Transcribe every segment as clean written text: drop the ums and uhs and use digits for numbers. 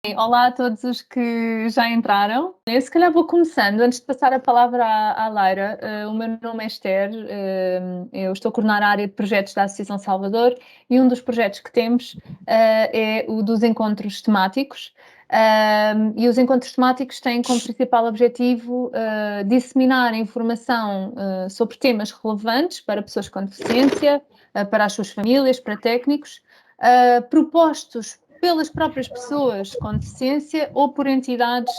Olá a todos os que já entraram. Eu se calhar vou começando, antes de passar a palavra à Laira. O meu nome é Esther, eu estou a coordenar a área de projetos da Associação Salvador e um dos projetos que temos é o dos encontros temáticos. E os encontros temáticos têm como principal objetivo disseminar informação sobre temas relevantes para pessoas com deficiência, para as suas famílias, para técnicos, propostos pelas próprias pessoas com deficiência ou por entidades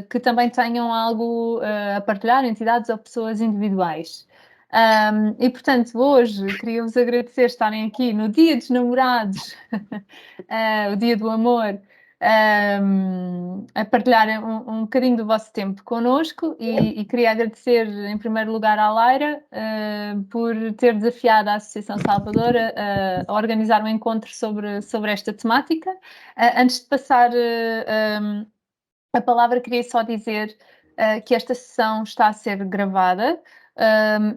que também tenham algo a partilhar, entidades ou pessoas individuais. E, portanto, hoje queria-vos agradecer estarem aqui no Dia dos Namorados, o Dia do Amor, a partilharem um bocadinho do vosso tempo connosco e queria agradecer, em primeiro lugar, à Laira por ter desafiado a Associação Salvador a organizar um encontro sobre esta temática. Antes de passar a palavra, queria só dizer que esta sessão está a ser gravada.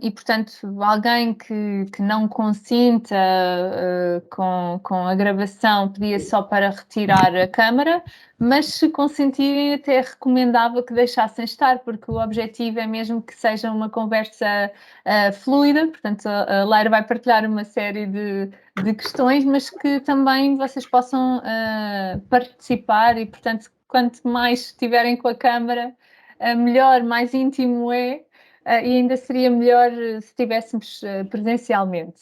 E, portanto, alguém que não consinta com a gravação pedia só para retirar a câmara, mas se consentirem até recomendava que deixassem estar, porque o objetivo é mesmo que seja uma conversa fluida. Portanto, a Laira vai partilhar uma série de questões, mas que também vocês possam participar e, portanto, quanto mais estiverem com a câmara, melhor, mais íntimo é. E ainda seria melhor se estivéssemos presencialmente.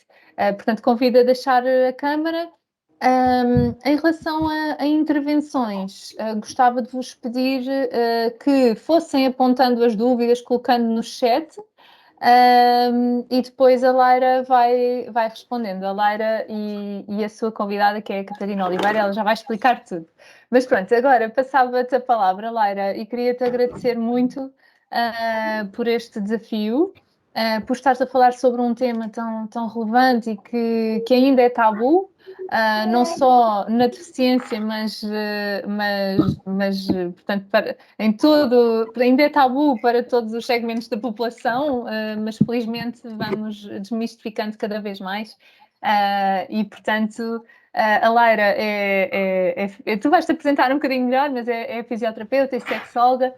Portanto, convido a deixar a câmara. Em relação a intervenções, gostava de vos pedir que fossem apontando as dúvidas, colocando no chat, e depois a Laira vai respondendo. A Laira e a sua convidada, que é a Catarina Oliveira, ela já vai explicar tudo. Mas pronto, agora passava-te a palavra, Laira, e queria-te agradecer muito por este desafio, por estares a falar sobre um tema tão relevante e que ainda é tabu, não só na deficiência, mas portanto, em todo, ainda é tabu para todos os segmentos da população, mas felizmente vamos desmistificando cada vez mais. E, portanto, a Laira tu vais-te apresentar um bocadinho melhor, mas é fisioterapeuta e sexóloga.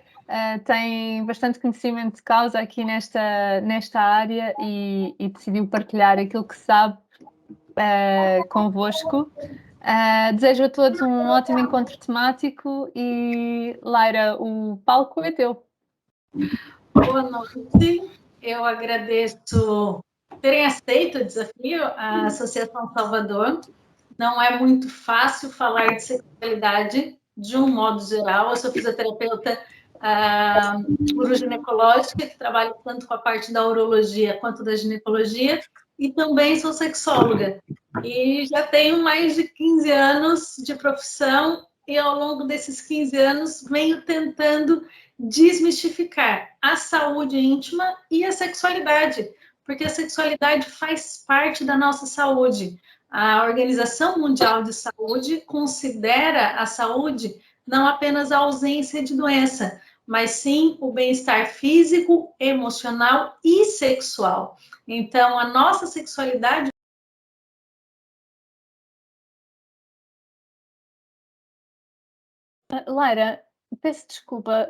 Tem bastante conhecimento de causa aqui nesta área e decidiu partilhar aquilo que sabe convosco. Desejo a todos um ótimo encontro temático e, Laira, o palco é teu. Boa noite, eu agradeço terem aceito o desafio, a Associação Salvador. Não é muito fácil falar de sexualidade de um modo geral. Eu sou fisioterapeuta uroginecológica, que trabalho tanto com a parte da urologia quanto da ginecologia, e também sou sexóloga. E já tenho mais de 15 anos de profissão, e ao longo desses 15 anos venho tentando desmistificar a saúde íntima e a sexualidade, porque a sexualidade faz parte da nossa saúde. A Organização Mundial de Saúde considera a saúde não apenas a ausência de doença, mas sim o bem-estar físico, emocional e sexual. Então, a nossa sexualidade... Laira, peço desculpa,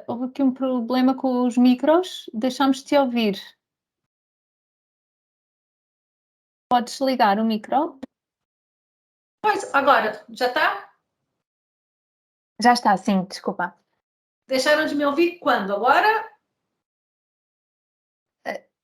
houve aqui um problema com os micros, deixámos de te ouvir. Podes ligar o micro? Pois, agora, já está? Já está, sim, desculpa. Deixaram de me ouvir quando? Agora?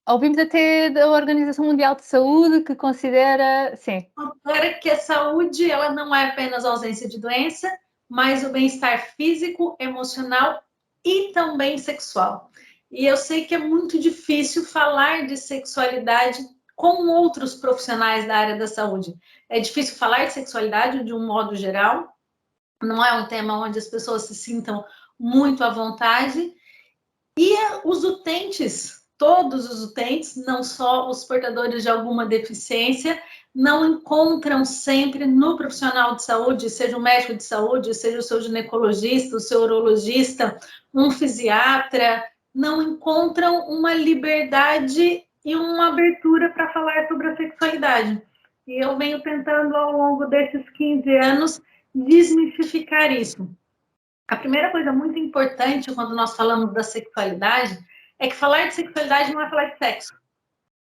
Ouvimos até da Organização Mundial de Saúde, que considera, sim. Considera que a saúde ela não é apenas a ausência de doença, mas o bem-estar físico, emocional e também sexual. E eu sei que é muito difícil falar de sexualidade com outros profissionais da área da saúde. É difícil falar de sexualidade de um modo geral, não é um tema onde as pessoas se sintam muito à vontade. E os utentes, todos os utentes, não só os portadores de alguma deficiência, não encontram sempre no profissional de saúde, seja o médico de saúde, seja o seu ginecologista, o seu urologista, um fisiatra, não encontram uma liberdade e uma abertura para falar sobre a sexualidade. E eu venho tentando, ao longo desses 15 anos, desmistificar isso. A primeira coisa muito importante quando nós falamos da sexualidade é que falar de sexualidade não é falar de sexo.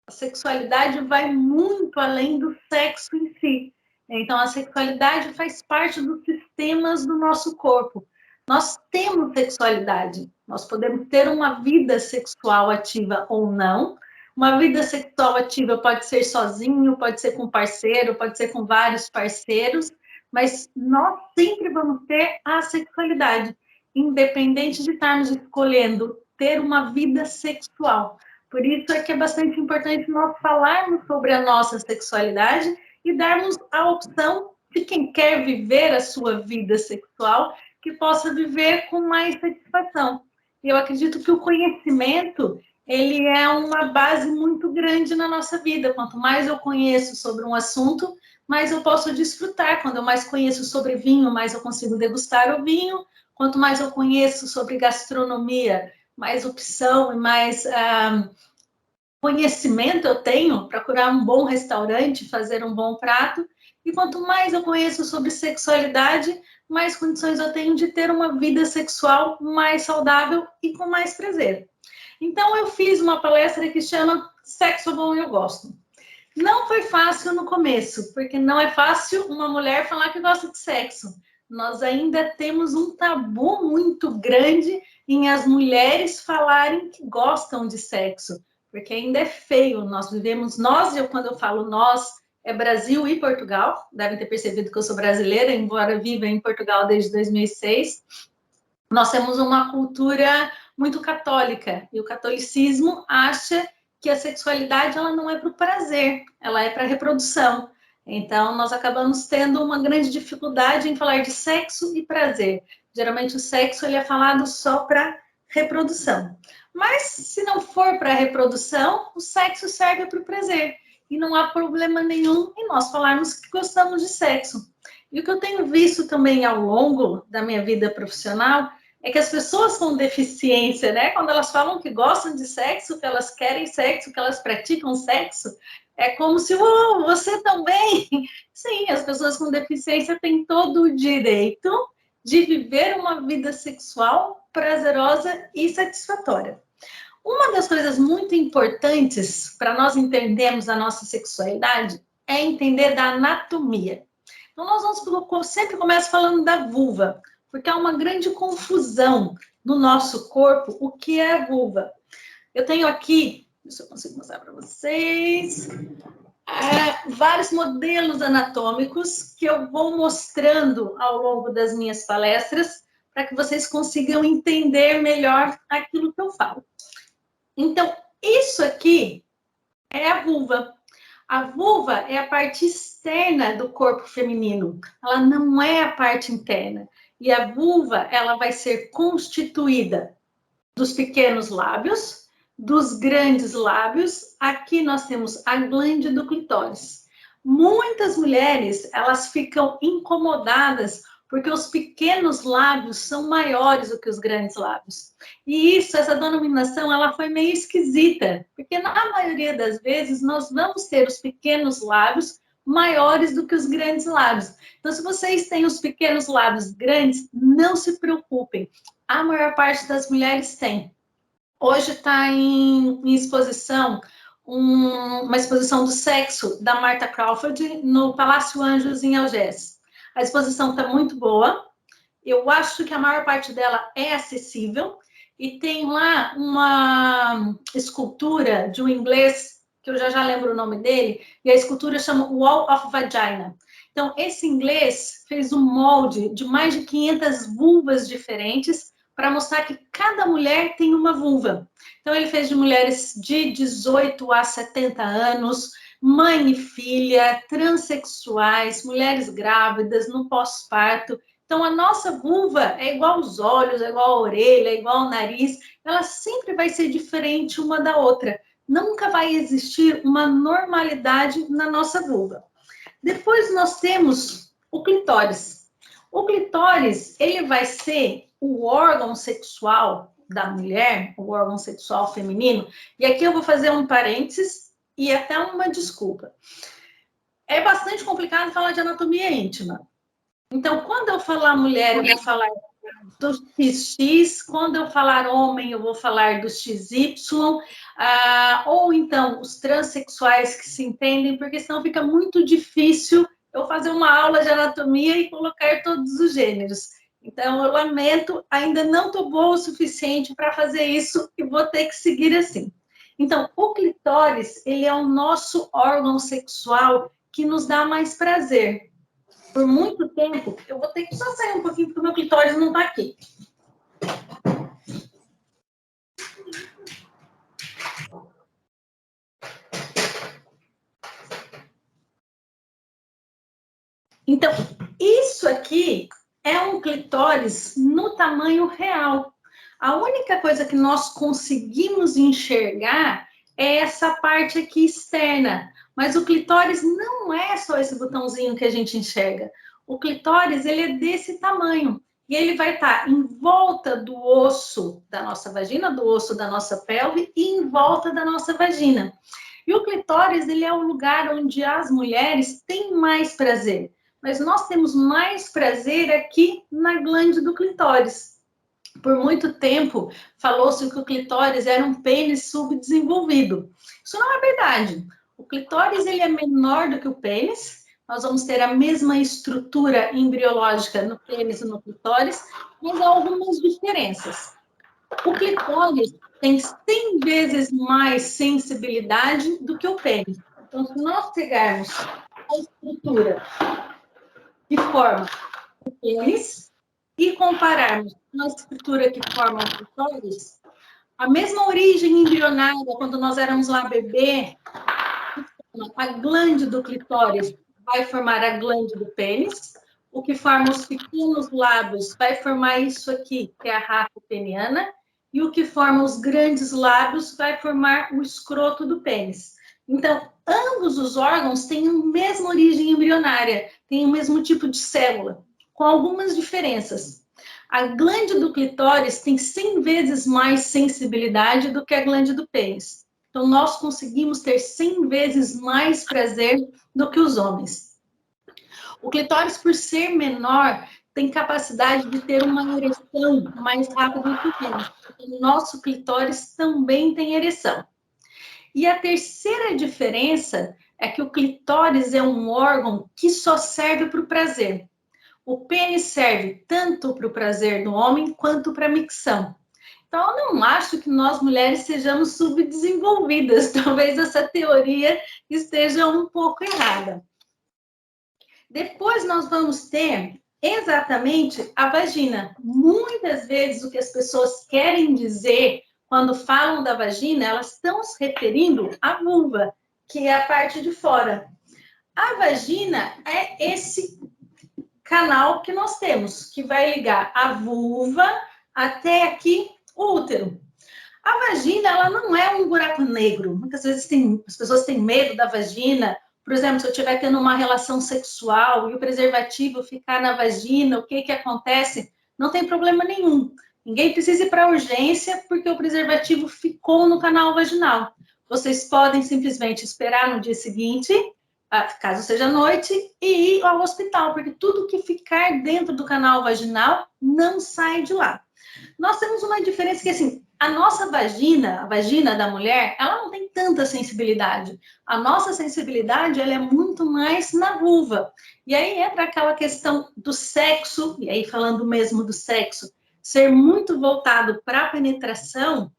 A sexualidade vai muito além do sexo em si. Então, a sexualidade faz parte dos sistemas do nosso corpo. Nós temos sexualidade, nós podemos ter uma vida sexual ativa ou não. Uma vida sexual ativa pode ser sozinho, pode ser com parceiro, pode ser com vários parceiros, mas nós sempre vamos ter a sexualidade, independente de estarmos escolhendo ter uma vida sexual. Por isso é que é bastante importante nós falarmos sobre a nossa sexualidade e darmos a opção de quem quer viver a sua vida sexual, que possa viver com mais satisfação. Eu acredito que o conhecimento, ele é uma base muito grande na nossa vida. Quanto mais eu conheço sobre um assunto, mais eu posso desfrutar. Quando eu mais conheço sobre vinho, mais eu consigo degustar o vinho. Quanto mais eu conheço sobre gastronomia, mais opção e mais conhecimento eu tenho para curar um bom restaurante, fazer um bom prato. E quanto mais eu conheço sobre sexualidade, mais condições eu tenho de ter uma vida sexual mais saudável e com mais prazer. Então, eu fiz uma palestra que chama Sexo Bom Eu Gosto. Não foi fácil no começo, porque não é fácil uma mulher falar que gosta de sexo. Nós ainda temos um tabu muito grande em as mulheres falarem que gostam de sexo, porque ainda é feio. Nós vivemos, quando eu falo nós, é Brasil e Portugal. Devem ter percebido que eu sou brasileira, embora viva em Portugal desde 2006. Nós temos uma cultura muito católica, e o catolicismo acha que a sexualidade ela não é para o prazer, ela é para a reprodução. Então, nós acabamos tendo uma grande dificuldade em falar de sexo e prazer. Geralmente, o sexo ele é falado só para reprodução. Mas, se não for para reprodução, o sexo serve para o prazer. E não há problema nenhum em nós falarmos que gostamos de sexo. E o que eu tenho visto também ao longo da minha vida profissional é que as pessoas com deficiência, né, quando elas falam que gostam de sexo, que elas querem sexo, que elas praticam sexo, é como se, você também. Sim, as pessoas com deficiência têm todo o direito de viver uma vida sexual prazerosa e satisfatória. Uma das coisas muito importantes para nós entendermos a nossa sexualidade é entender da anatomia. Então, nós sempre começar falando da vulva, porque há uma grande confusão no nosso corpo, o que é a vulva. Eu tenho aqui, deixa eu conseguir mostrar para vocês, vários modelos anatômicos que eu vou mostrando ao longo das minhas palestras, para que vocês consigam entender melhor aquilo que eu falo. Então, isso aqui é a vulva. A vulva é a parte externa do corpo feminino, ela não é a parte interna. E a vulva, ela vai ser constituída dos pequenos lábios, dos grandes lábios. Aqui nós temos a glande do clitóris. Muitas mulheres, elas ficam incomodadas porque os pequenos lábios são maiores do que os grandes lábios. E essa denominação, ela foi meio esquisita, porque na maioria das vezes nós vamos ter os pequenos lábios maiores do que os grandes lábios. Então, se vocês têm os pequenos lábios grandes, não se preocupem. A maior parte das mulheres tem. Hoje está em exposição uma exposição do sexo da Martha Crawford no Palácio Anjos, em Algés. A exposição está muito boa. Eu acho que a maior parte dela é acessível. E tem lá uma escultura de um inglês, que eu já lembro o nome dele, e a escultura chama Wall of Vagina. Então, esse inglês fez um molde de mais de 500 vulvas diferentes para mostrar que cada mulher tem uma vulva. Então, ele fez de mulheres de 18 a 70 anos, mãe e filha, transexuais, mulheres grávidas, no pós-parto. Então, a nossa vulva é igual aos olhos, é igual à orelha, é igual ao nariz, ela sempre vai ser diferente uma da outra. Nunca vai existir uma normalidade na nossa vulva. Depois nós temos o clitóris. O clitóris, ele vai ser o órgão sexual da mulher, o órgão sexual feminino, e aqui eu vou fazer um parênteses e até uma desculpa. É bastante complicado falar de anatomia íntima. Então, quando eu falar mulher, eu vou falar do XX, quando eu falar homem, eu vou falar do XY, ou então os transexuais que se entendem, porque senão fica muito difícil eu fazer uma aula de anatomia e colocar todos os gêneros. Então, eu lamento, ainda não estou boa o suficiente para fazer isso e vou ter que seguir assim. Então, o clitóris, ele é o nosso órgão sexual que nos dá mais prazer. Por muito tempo, eu vou ter que só sair um pouquinho, porque o meu clitóris não está aqui. Então, isso aqui é um clitóris no tamanho real. A única coisa que nós conseguimos enxergar é essa parte aqui externa. Mas o clitóris não é só esse botãozinho que a gente enxerga. O clitóris, ele é desse tamanho. E ele vai estar em volta do osso da nossa vagina, do osso da nossa pelve e em volta da nossa vagina. E o clitóris, ele é o lugar onde as mulheres têm mais prazer. Mas nós temos mais prazer aqui na glande do clitóris. Por muito tempo, falou-se que o clitóris era um pênis subdesenvolvido. Isso não é verdade. O clitóris ele é menor do que o pênis. Nós vamos ter a mesma estrutura embriológica no pênis e no clitóris, mas há algumas diferenças. O clitóris tem 100 vezes mais sensibilidade do que o pênis. Então, se nós pegarmos a estrutura que forma o pênis e compararmos com a estrutura que forma o clitóris, a mesma origem embrionária, quando nós éramos lá bebê, a glande do clitóris vai formar a glande do pênis, o que forma os pequenos lábios vai formar isso aqui, que é a rafa peniana, e o que forma os grandes lábios vai formar o escroto do pênis. Então, ambos os órgãos têm a mesma origem embrionária, têm o mesmo tipo de célula, com algumas diferenças. A glande do clitóris tem 100 vezes mais sensibilidade do que a glande do pênis. Então, nós conseguimos ter 100 vezes mais prazer do que os homens. O clitóris, por ser menor, tem capacidade de ter uma ereção mais rápida que o pênis. O nosso clitóris também tem ereção. E a terceira diferença é que o clitóris é um órgão que só serve para o prazer. O pênis serve tanto para o prazer do homem quanto para a micção. Então, eu não acho que nós mulheres sejamos subdesenvolvidas. Talvez essa teoria esteja um pouco errada. Depois nós vamos ter exatamente a vagina. Muitas vezes o que as pessoas querem dizer quando falam da vagina, elas estão se referindo à vulva, que é a parte de fora. A vagina é esse canal que nós temos, que vai ligar a vulva até aqui o útero. A vagina, ela não é um buraco negro. Muitas vezes as pessoas têm medo da vagina. Por exemplo, se eu estiver tendo uma relação sexual e o preservativo ficar na vagina, o que acontece? Não tem problema nenhum. Ninguém precisa ir para a urgência porque o preservativo ficou no canal vaginal. Vocês podem simplesmente esperar no dia seguinte, caso seja noite, e ir ao hospital, porque tudo que ficar dentro do canal vaginal não sai de lá. Nós temos uma diferença que, assim, a nossa vagina, a vagina da mulher, ela não tem tanta sensibilidade. A nossa sensibilidade, ela é muito mais na vulva. E aí entra aquela questão do sexo, e aí falando mesmo do sexo, ser muito voltado para a penetração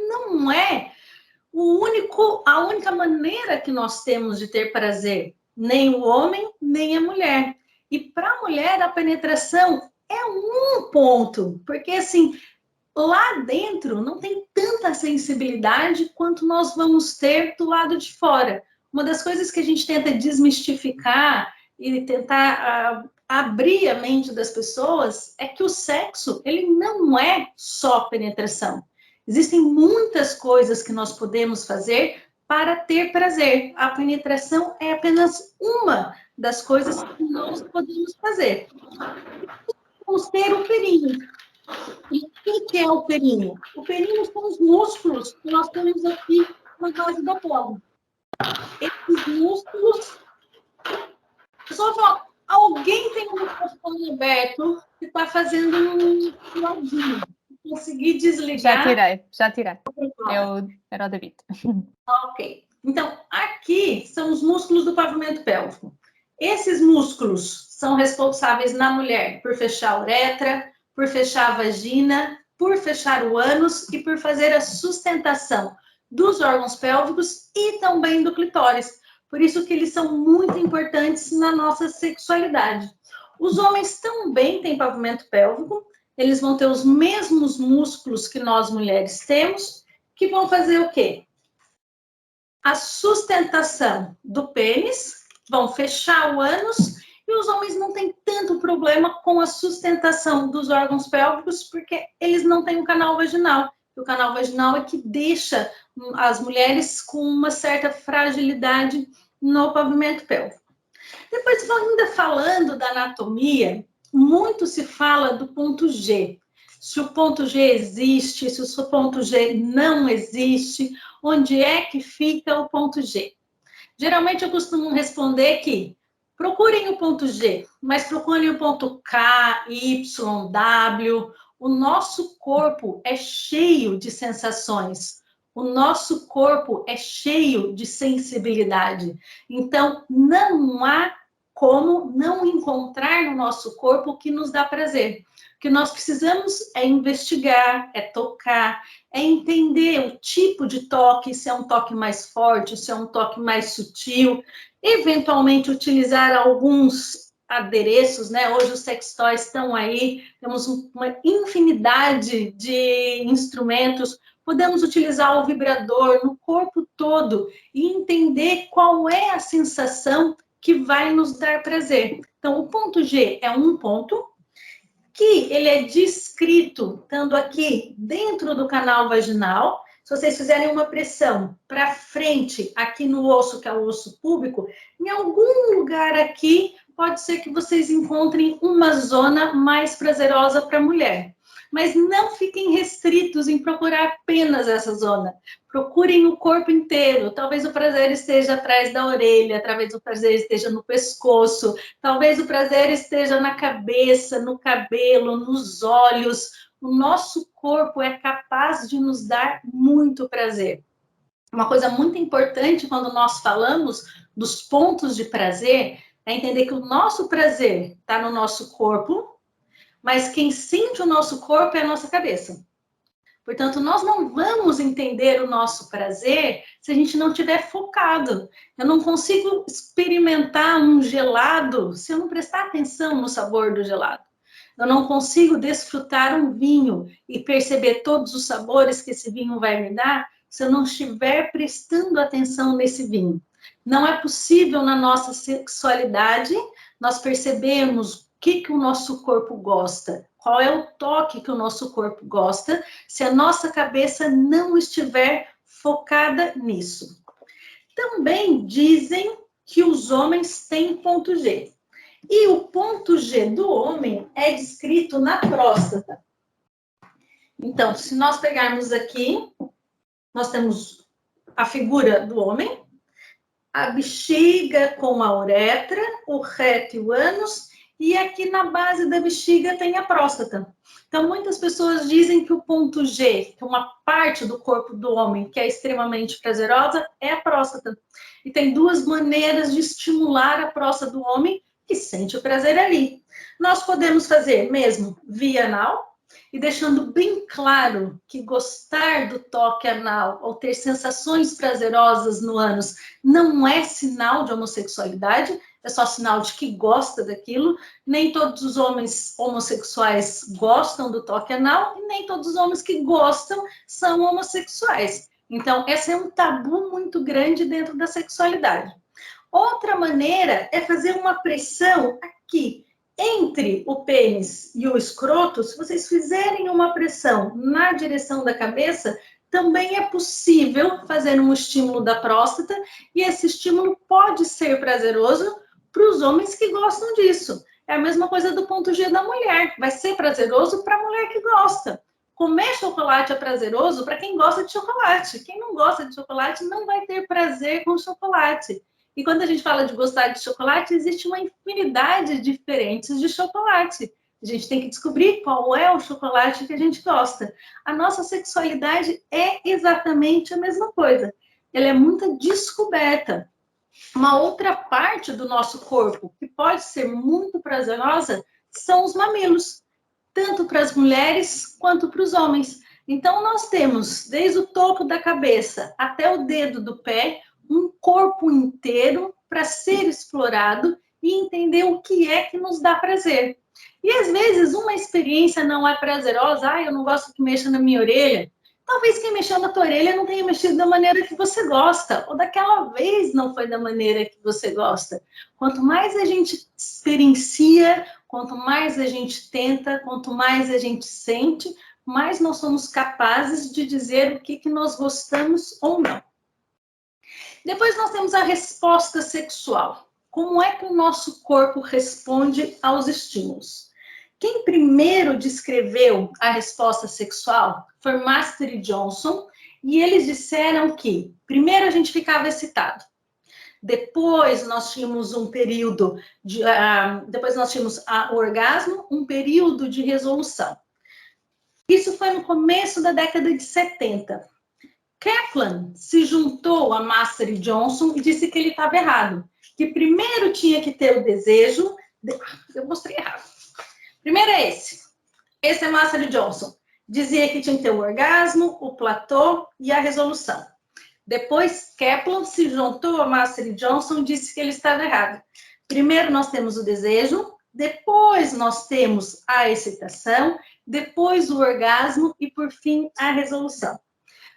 não é a única maneira que nós temos de ter prazer, nem o homem, nem a mulher. E para a mulher, a penetração é um ponto, porque assim, lá dentro não tem tanta sensibilidade quanto nós vamos ter do lado de fora. Uma das coisas que a gente tenta desmistificar e tentar abrir a mente das pessoas é que o sexo, ele não é só penetração. Existem muitas coisas que nós podemos fazer para ter prazer. A penetração é apenas uma das coisas que nós podemos fazer. Vamos ter o períneo. E o que é o períneo? O períneo são os músculos que nós temos aqui na base da pelve. Esses músculos... Só falar, Quem tem o microfone aberto que está fazendo um login? Conseguir desligar? Já tirei. Era o David. Ok. Então, aqui são os músculos do pavimento pélvico. Esses músculos são responsáveis na mulher por fechar a uretra, por fechar a vagina, por fechar o ânus e por fazer a sustentação dos órgãos pélvicos e também do clitóris. Por isso que eles são muito importantes na nossa sexualidade. Os homens também têm pavimento pélvico, eles vão ter os mesmos músculos que nós mulheres temos, que vão fazer o quê? A sustentação do pênis, vão fechar o ânus, e os homens não têm tanto problema com a sustentação dos órgãos pélvicos, porque eles não têm um canal vaginal. O canal vaginal é que deixa as mulheres com uma certa fragilidade no pavimento pélvico. Depois, ainda falando da anatomia, muito se fala do ponto G. Se o ponto G existe, se o ponto G não existe, onde é que fica o ponto G? Geralmente eu costumo responder que procurem o ponto G, mas procurem o ponto K, Y, W. O nosso corpo é cheio de sensações. O nosso corpo é cheio de sensibilidade. Então, não há como não encontrar no nosso corpo o que nos dá prazer. O que nós precisamos é investigar, é tocar, é entender o tipo de toque, se é um toque mais forte, se é um toque mais sutil, eventualmente utilizar alguns adereços, né? Hoje os sex toys estão aí, temos uma infinidade de instrumentos, podemos utilizar o vibrador no corpo todo e entender qual é a sensação que vai nos dar prazer. Então, o ponto G é um ponto que ele é descrito estando aqui dentro do canal vaginal. Se vocês fizerem uma pressão para frente, aqui no osso, que é o osso púbico, em algum lugar aqui, pode ser que vocês encontrem uma zona mais prazerosa para a mulher. Mas não fiquem restritos em procurar apenas essa zona. Procurem o corpo inteiro. Talvez o prazer esteja atrás da orelha, talvez o prazer esteja no pescoço, talvez o prazer esteja na cabeça, no cabelo, nos olhos. O nosso corpo é capaz de nos dar muito prazer. Uma coisa muito importante quando nós falamos dos pontos de prazer é entender que o nosso prazer está no nosso corpo, mas quem sente o nosso corpo é a nossa cabeça. Portanto, nós não vamos entender o nosso prazer se a gente não estiver focado. Eu não consigo experimentar um gelado se eu não prestar atenção no sabor do gelado. Eu não consigo desfrutar um vinho e perceber todos os sabores que esse vinho vai me dar se eu não estiver prestando atenção nesse vinho. Não é possível na nossa sexualidade nós percebermos o que o nosso corpo gosta, qual é o toque que o nosso corpo gosta, se a nossa cabeça não estiver focada nisso. Também dizem que os homens têm ponto G. E o ponto G do homem é descrito na próstata. Então, se nós pegarmos aqui, nós temos a figura do homem, a bexiga com a uretra, o reto e o ânus, e aqui na base da bexiga tem a próstata. Então, muitas pessoas dizem que o ponto G, que é uma parte do corpo do homem que é extremamente prazerosa, é a próstata. E tem duas maneiras de estimular a próstata do homem que sente o prazer ali. Nós podemos fazer mesmo via anal, e deixando bem claro que gostar do toque anal ou ter sensações prazerosas no ânus não é sinal de homossexualidade, é só sinal de que gosta daquilo. Nem todos os homens homossexuais gostam do toque anal e nem todos os homens que gostam são homossexuais. Então, esse é um tabu muito grande dentro da sexualidade. Outra maneira é fazer uma pressão aqui, entre o pênis e o escroto. Se vocês fizerem uma pressão na direção da cabeça, também é possível fazer um estímulo da próstata, e esse estímulo pode ser prazeroso para os homens que gostam disso. É a mesma coisa do ponto G da mulher, vai ser prazeroso para a mulher que gosta. Comer chocolate é prazeroso para quem gosta de chocolate. Quem não gosta de chocolate não vai ter prazer com chocolate. E quando a gente fala de gostar de chocolate, existe uma infinidade diferentes de chocolate. A gente tem que descobrir qual é o chocolate que a gente gosta. A nossa sexualidade é exatamente a mesma coisa. Ela é muito descoberta. Uma outra parte do nosso corpo que pode ser muito prazerosa são os mamilos, tanto para as mulheres quanto para os homens. Então, nós temos, desde o topo da cabeça até o dedo do pé, um corpo inteiro para ser explorado e entender o que é que nos dá prazer. E às vezes uma experiência não é prazerosa, eu não gosto que mexa na minha orelha. Talvez quem mexeu na tua orelha não tenha mexido da maneira que você gosta, ou daquela vez não foi da maneira que você gosta. Quanto mais a gente experiencia, quanto mais a gente tenta, quanto mais a gente sente, mais nós somos capazes de dizer o que nós gostamos ou não. Depois nós temos a resposta sexual. Como é que o nosso corpo responde aos estímulos? Quem primeiro descreveu a resposta sexual foi Master e Johnson, e eles disseram que primeiro a gente ficava excitado. Depois nós tínhamos um período de, depois nós tínhamos o orgasmo, um período de resolução. Isso foi no começo da década de 70. Kaplan se juntou a Master e Johnson e disse que ele estava errado, que primeiro tinha que ter o desejo. Eu mostrei errado. Primeiro é esse. Esse é Master e Johnson. Dizia que tinha que ter o orgasmo, o platô e a resolução. Depois, Kaplan se juntou a Master e Johnson e disse que ele estava errado. Primeiro nós temos o desejo, depois nós temos a excitação, depois o orgasmo e, por fim, a resolução.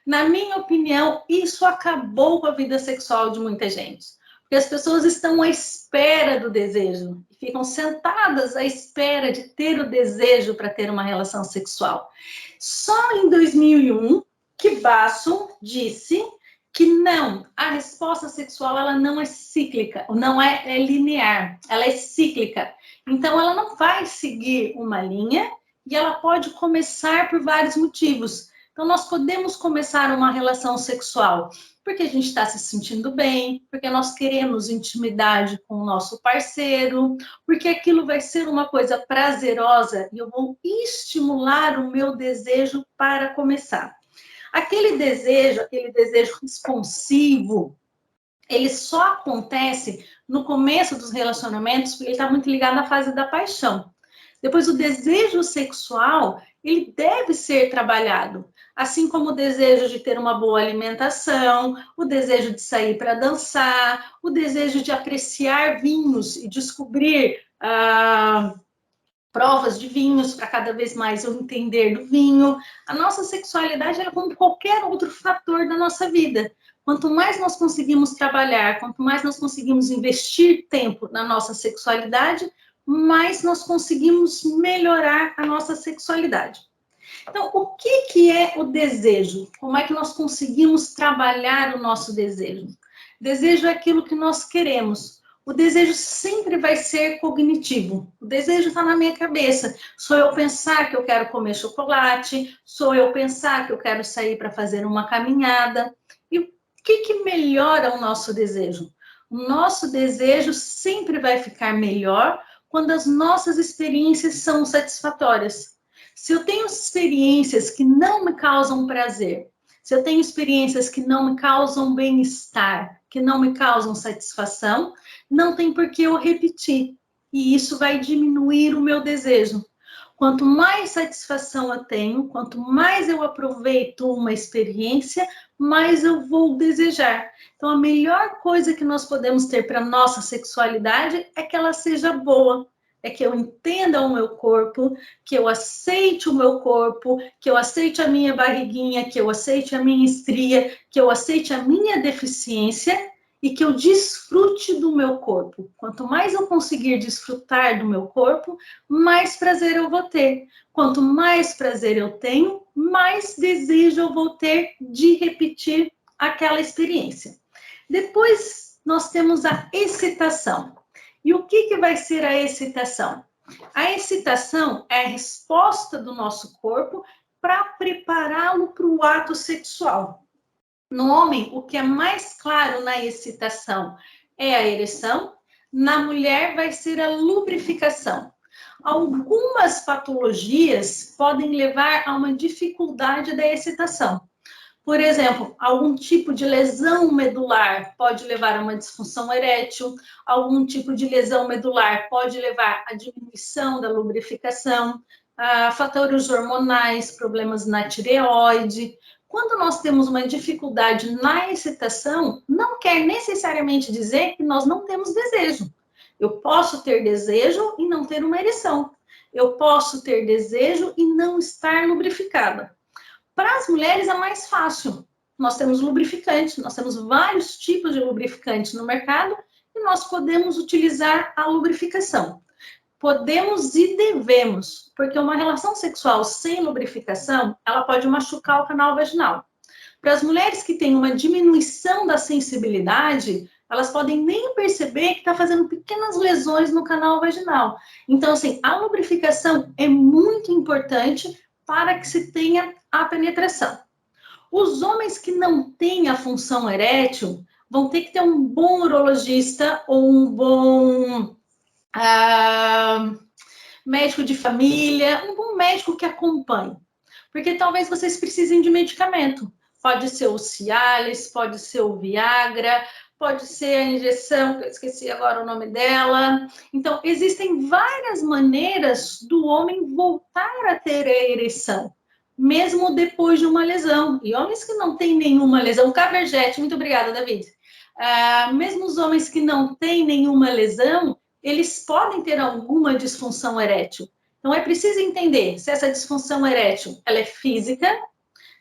Na minha opinião, isso acabou com a vida sexual de muita gente. Porque as pessoas estão à espera do desejo, ficam sentadas à espera de ter o desejo para ter uma relação sexual. Só em 2001 que Basso disse que não, a resposta sexual ela não é cíclica, não é linear, ela é cíclica. Então, ela não vai seguir uma linha e ela pode começar por vários motivos. Então, nós podemos começar uma relação sexual porque a gente está se sentindo bem, porque nós queremos intimidade com o nosso parceiro, porque aquilo vai ser uma coisa prazerosa e eu vou estimular o meu desejo para começar. Aquele desejo responsivo, ele só acontece no começo dos relacionamentos, porque ele está muito ligado à fase da paixão. Depois, o desejo sexual, ele deve ser trabalhado, assim como o desejo de ter uma boa alimentação, o desejo de sair para dançar, o desejo de apreciar vinhos e descobrir provas de vinhos para cada vez mais eu entender do vinho. A nossa sexualidade é como qualquer outro fator da nossa vida. Quanto mais nós conseguimos trabalhar, quanto mais nós conseguimos investir tempo na nossa sexualidade, mais nós conseguimos melhorar a nossa sexualidade. Então, o que é o desejo? Como é que nós conseguimos trabalhar o nosso desejo? Desejo é aquilo que nós queremos. O desejo sempre vai ser cognitivo. O desejo está na minha cabeça. Sou eu pensar que eu quero comer chocolate, sou eu pensar que eu quero sair para fazer uma caminhada. E o que melhora o nosso desejo? O nosso desejo sempre vai ficar melhor quando as nossas experiências são satisfatórias. Se eu tenho experiências que não me causam prazer, se eu tenho experiências que não me causam bem-estar, que não me causam satisfação, não tem por que eu repetir. E isso vai diminuir o meu desejo. Quanto mais satisfação eu tenho, quanto mais eu aproveito uma experiência, mais eu vou desejar. Então, a melhor coisa que nós podemos ter para a nossa sexualidade é que ela seja boa. É que eu entenda o meu corpo, que eu aceite o meu corpo, que eu aceite a minha barriguinha, que eu aceite a minha estria, que eu aceite a minha deficiência e que eu desfrute do meu corpo. Quanto mais eu conseguir desfrutar do meu corpo, mais prazer eu vou ter. Quanto mais prazer eu tenho, mais desejo eu vou ter de repetir aquela experiência. Depois, nós temos a excitação. E o que vai ser a excitação? A excitação é a resposta do nosso corpo para prepará-lo para o ato sexual. No homem, o que é mais claro na excitação é a ereção, na mulher vai ser a lubrificação. Algumas patologias podem levar a uma dificuldade da excitação. Por exemplo, algum tipo de lesão medular pode levar a uma disfunção erétil, algum tipo de lesão medular pode levar à diminuição da lubrificação, a fatores hormonais, problemas na tireoide. Quando nós temos uma dificuldade na excitação, não quer necessariamente dizer que nós não temos desejo. Eu posso ter desejo e não ter uma ereção. Eu posso ter desejo e não estar lubrificada. Para as mulheres é mais fácil. Nós temos lubrificante, nós temos vários tipos de lubrificante no mercado e nós podemos utilizar a lubrificação. Podemos e devemos, porque uma relação sexual sem lubrificação, ela pode machucar o canal vaginal. Para as mulheres que têm uma diminuição da sensibilidade, elas podem nem perceber que está fazendo pequenas lesões no canal vaginal. Então, assim, a lubrificação é muito importante para que se tenha a penetração. Os homens que não têm a função erétil vão ter que ter um bom urologista ou um bom médico de família, um bom médico que acompanhe. Porque talvez vocês precisem de medicamento. Pode ser o Cialis, pode ser o Viagra, pode ser a injeção, que eu esqueci agora o nome dela. Então, existem várias maneiras do homem voltar a ter a ereção, mesmo depois de uma lesão. E homens que não têm nenhuma lesão, Cabergete, muito obrigada, David. Mesmo os homens que não têm nenhuma lesão, eles podem ter alguma disfunção erétil. Então, é preciso entender se essa disfunção erétil ela é física,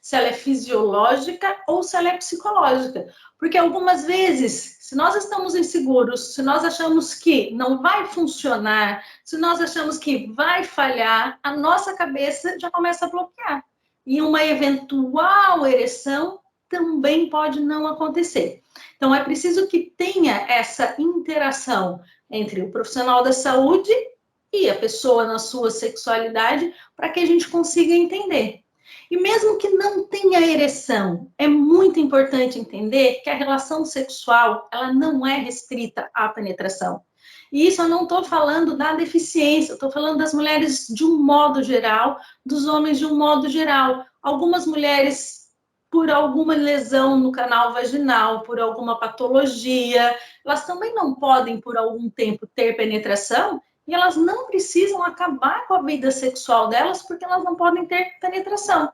se ela é fisiológica ou se ela é psicológica. Porque algumas vezes, se nós estamos inseguros, se nós achamos que não vai funcionar, se nós achamos que vai falhar, a nossa cabeça já começa a bloquear. E uma eventual ereção também pode não acontecer. Então, é preciso que tenha essa interação entre o profissional da saúde e a pessoa na sua sexualidade para que a gente consiga entender. E mesmo que não tenha ereção, é muito importante entender que a relação sexual ela não é restrita à penetração. E isso eu não estou falando da deficiência, eu estou falando das mulheres de um modo geral, dos homens de um modo geral. Algumas mulheres, por alguma lesão no canal vaginal, por alguma patologia, elas também não podem, por algum tempo, ter penetração e elas não precisam acabar com a vida sexual delas porque elas não podem ter penetração.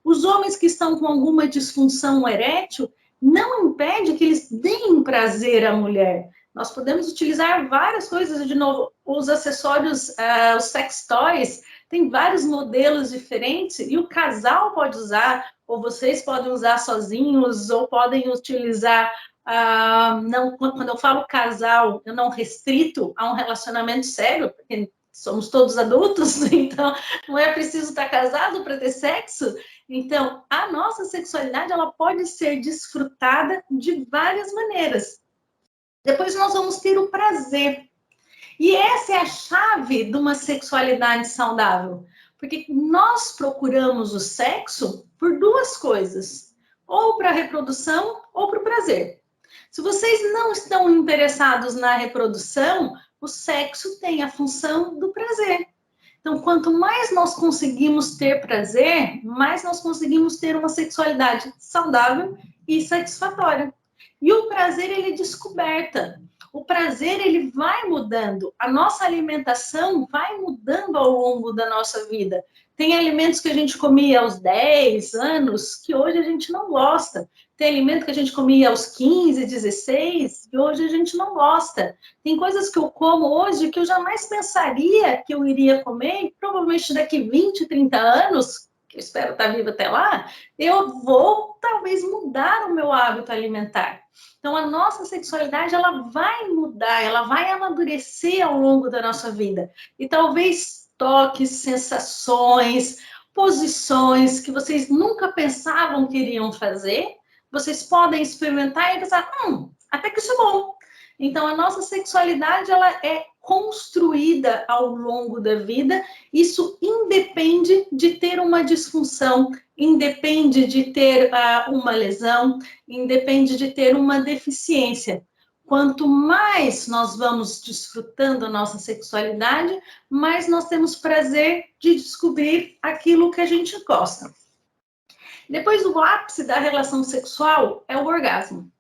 Os homens que estão com alguma disfunção erétil não impede que eles deem prazer à mulher. Nós podemos utilizar várias coisas, de novo, os acessórios, os sex toys, tem vários modelos diferentes e o casal pode usar, ou vocês podem usar sozinhos, ou podem utilizar. Não, quando eu falo casal, eu não restrito a um relacionamento sério, porque somos todos adultos, então não é preciso estar casado para ter sexo. Então, a nossa sexualidade ela pode ser desfrutada de várias maneiras. Depois nós vamos ter o prazer. E essa é a chave de uma sexualidade saudável. Porque nós procuramos o sexo por duas coisas. Ou para a reprodução, ou para o prazer. Se vocês não estão interessados na reprodução, o sexo tem a função do prazer. Então, quanto mais nós conseguimos ter prazer, mais nós conseguimos ter uma sexualidade saudável e satisfatória. E o prazer, ele é descoberta. O prazer, ele vai mudando. A nossa alimentação vai mudando ao longo da nossa vida. Tem alimentos que a gente comia aos 10 anos que hoje a gente não gosta. Tem alimento que a gente comia aos 15, 16 que hoje a gente não gosta. Tem coisas que eu como hoje que eu jamais pensaria que eu iria comer e provavelmente daqui 20, 30 anos, que eu espero estar viva até lá, eu vou talvez mudar o meu hábito alimentar. Então, a nossa sexualidade, ela vai mudar, ela vai amadurecer ao longo da nossa vida. E talvez toques, sensações, posições que vocês nunca pensavam que iriam fazer, vocês podem experimentar e pensar, até que isso é bom. Então, a nossa sexualidade, ela é construída ao longo da vida, isso independe de ter uma disfunção, independe de ter uma lesão, independe de ter uma deficiência. Quanto mais nós vamos desfrutando a nossa sexualidade, mais nós temos prazer de descobrir aquilo que a gente gosta. Depois, o ápice da relação sexual é o orgasmo.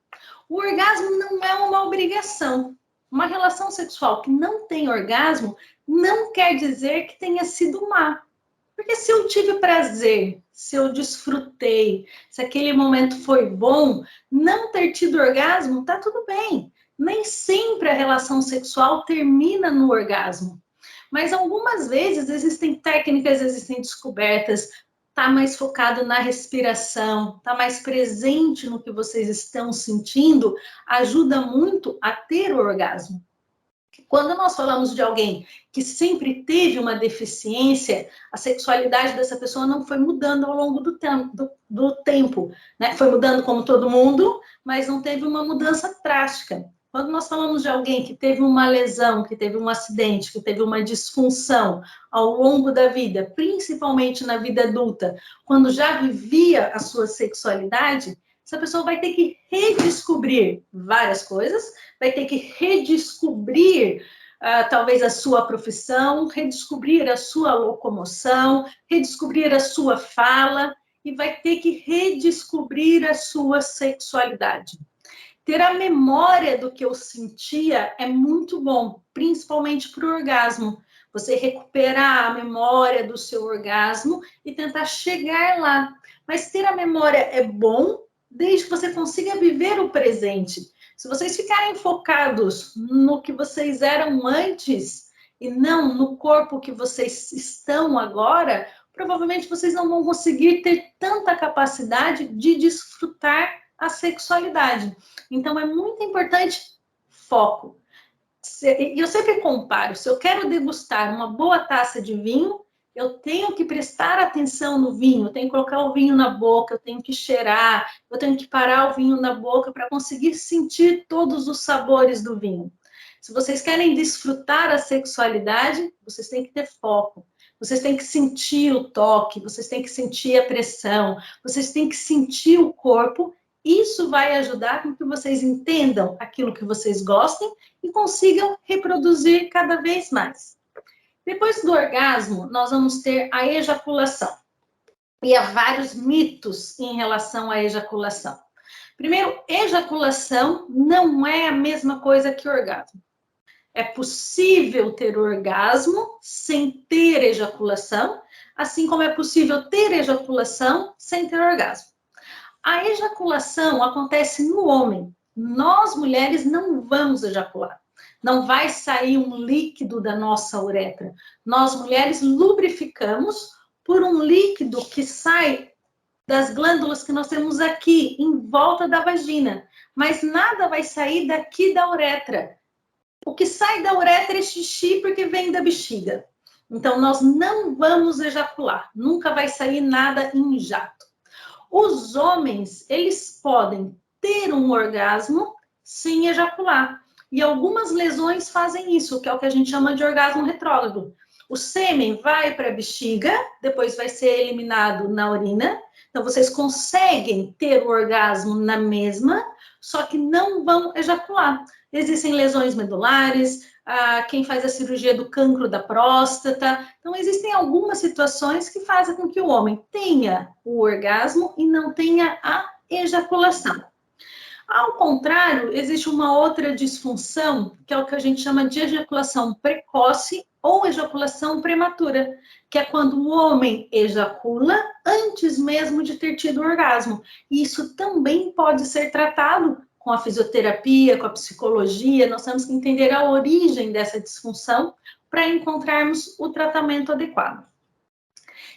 O orgasmo não é uma obrigação. Uma relação sexual que não tem orgasmo não quer dizer que tenha sido má. Porque se eu tive prazer, se eu desfrutei, se aquele momento foi bom, não ter tido orgasmo, tá tudo bem. Nem sempre a relação sexual termina no orgasmo. Mas algumas vezes existem técnicas, existem descobertas, tá mais focado na respiração, tá mais presente no que vocês estão sentindo, ajuda muito a ter o orgasmo. Quando nós falamos de alguém que sempre teve uma deficiência, a sexualidade dessa pessoa não foi mudando ao longo do tempo, né? Foi mudando como todo mundo, mas não teve uma mudança drástica. Quando nós falamos de alguém que teve uma lesão, que teve um acidente, que teve uma disfunção ao longo da vida, principalmente na vida adulta, quando já vivia a sua sexualidade, essa pessoa vai ter que redescobrir várias coisas, vai ter que redescobrir talvez a sua profissão, redescobrir a sua locomoção, redescobrir a sua fala e vai ter que redescobrir a sua sexualidade. Ter a memória do que eu sentia é muito bom, principalmente para o orgasmo. Você recuperar a memória do seu orgasmo e tentar chegar lá. Mas ter a memória é bom desde que você consiga viver o presente. Se vocês ficarem focados no que vocês eram antes e não no corpo que vocês estão agora, provavelmente vocês não vão conseguir ter tanta capacidade de desfrutar a sexualidade. Então, é muito importante foco. E eu sempre comparo, se eu quero degustar uma boa taça de vinho, eu tenho que prestar atenção no vinho, eu tenho que colocar o vinho na boca, eu tenho que cheirar, eu tenho que parar o vinho na boca para conseguir sentir todos os sabores do vinho. Se vocês querem desfrutar a sexualidade, vocês têm que ter foco. Vocês têm que sentir o toque, vocês têm que sentir a pressão, vocês têm que sentir o corpo. Isso vai ajudar com que vocês entendam aquilo que vocês gostem e consigam reproduzir cada vez mais. Depois do orgasmo, nós vamos ter a ejaculação. E há vários mitos em relação à ejaculação. Primeiro, ejaculação não é a mesma coisa que orgasmo. É possível ter orgasmo sem ter ejaculação, assim como é possível ter ejaculação sem ter orgasmo. A ejaculação acontece no homem. Nós, mulheres, não vamos ejacular. Não vai sair um líquido da nossa uretra. Nós, mulheres, lubrificamos por um líquido que sai das glândulas que nós temos aqui, em volta da vagina. Mas nada vai sair daqui da uretra. O que sai da uretra é xixi porque vem da bexiga. Então, nós não vamos ejacular. Nunca vai sair nada em jato. Os homens, eles podem ter um orgasmo sem ejacular. E algumas lesões fazem isso, que é o que a gente chama de orgasmo retrógrado. O sêmen vai para a bexiga, depois vai ser eliminado na urina. Então, vocês conseguem ter o orgasmo na mesma, só que não vão ejacular. Existem lesões medulares, quem faz a cirurgia do cancro da próstata. Então, existem algumas situações que fazem com que o homem tenha o orgasmo e não tenha a ejaculação. Ao contrário, existe uma outra disfunção, que é o que a gente chama de ejaculação precoce ou ejaculação prematura, que é quando o homem ejacula antes mesmo de ter tido orgasmo. E isso também pode ser tratado com a fisioterapia, com a psicologia. Nós temos que entender a origem dessa disfunção para encontrarmos o tratamento adequado.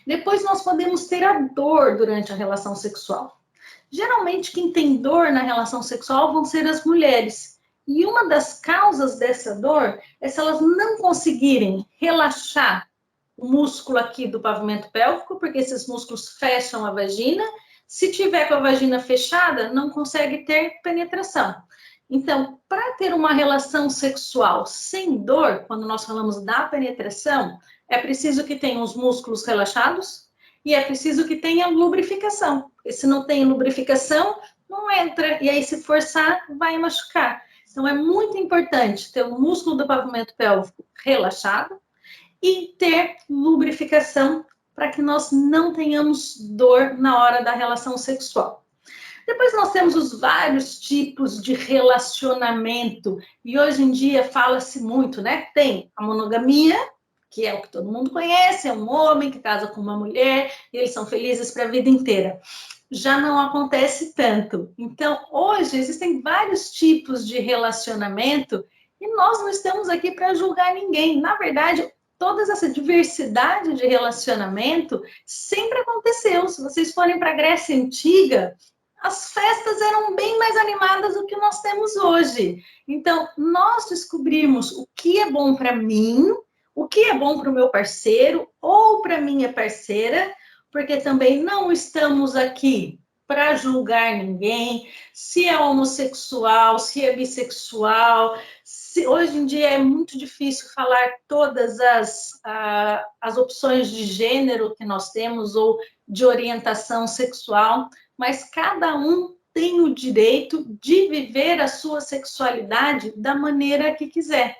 Depois nós podemos ter a dor durante a relação sexual. Geralmente, quem tem dor na relação sexual vão ser as mulheres. E uma das causas dessa dor é se elas não conseguirem relaxar o músculo aqui do pavimento pélvico, porque esses músculos fecham a vagina. Se tiver com a vagina fechada, não consegue ter penetração. Então, para ter uma relação sexual sem dor, quando nós falamos da penetração, é preciso que tenha os músculos relaxados, e é preciso que tenha lubrificação. Porque se não tem lubrificação, não entra. E aí, se forçar, vai machucar. Então, é muito importante ter o músculo do pavimento pélvico relaxado e ter lubrificação para que nós não tenhamos dor na hora da relação sexual. Depois nós temos os vários tipos de relacionamento, e hoje em dia fala-se muito, né? Tem a monogamia, que é o que todo mundo conhece, é um homem que casa com uma mulher e eles são felizes para a vida inteira. Já não acontece tanto. Então, hoje existem vários tipos de relacionamento e nós não estamos aqui para julgar ninguém. Na verdade, toda essa diversidade de relacionamento sempre aconteceu. Se vocês forem para a Grécia Antiga, as festas eram bem mais animadas do que nós temos hoje. Então, nós descobrimos o que é bom para mim, o que é bom para o meu parceiro ou para minha parceira, porque também não estamos aqui para julgar ninguém, se é homossexual, se é bissexual. Hoje em dia é muito difícil falar todas as opções de gênero que nós temos ou de orientação sexual, mas cada um tem o direito de viver a sua sexualidade da maneira que quiser,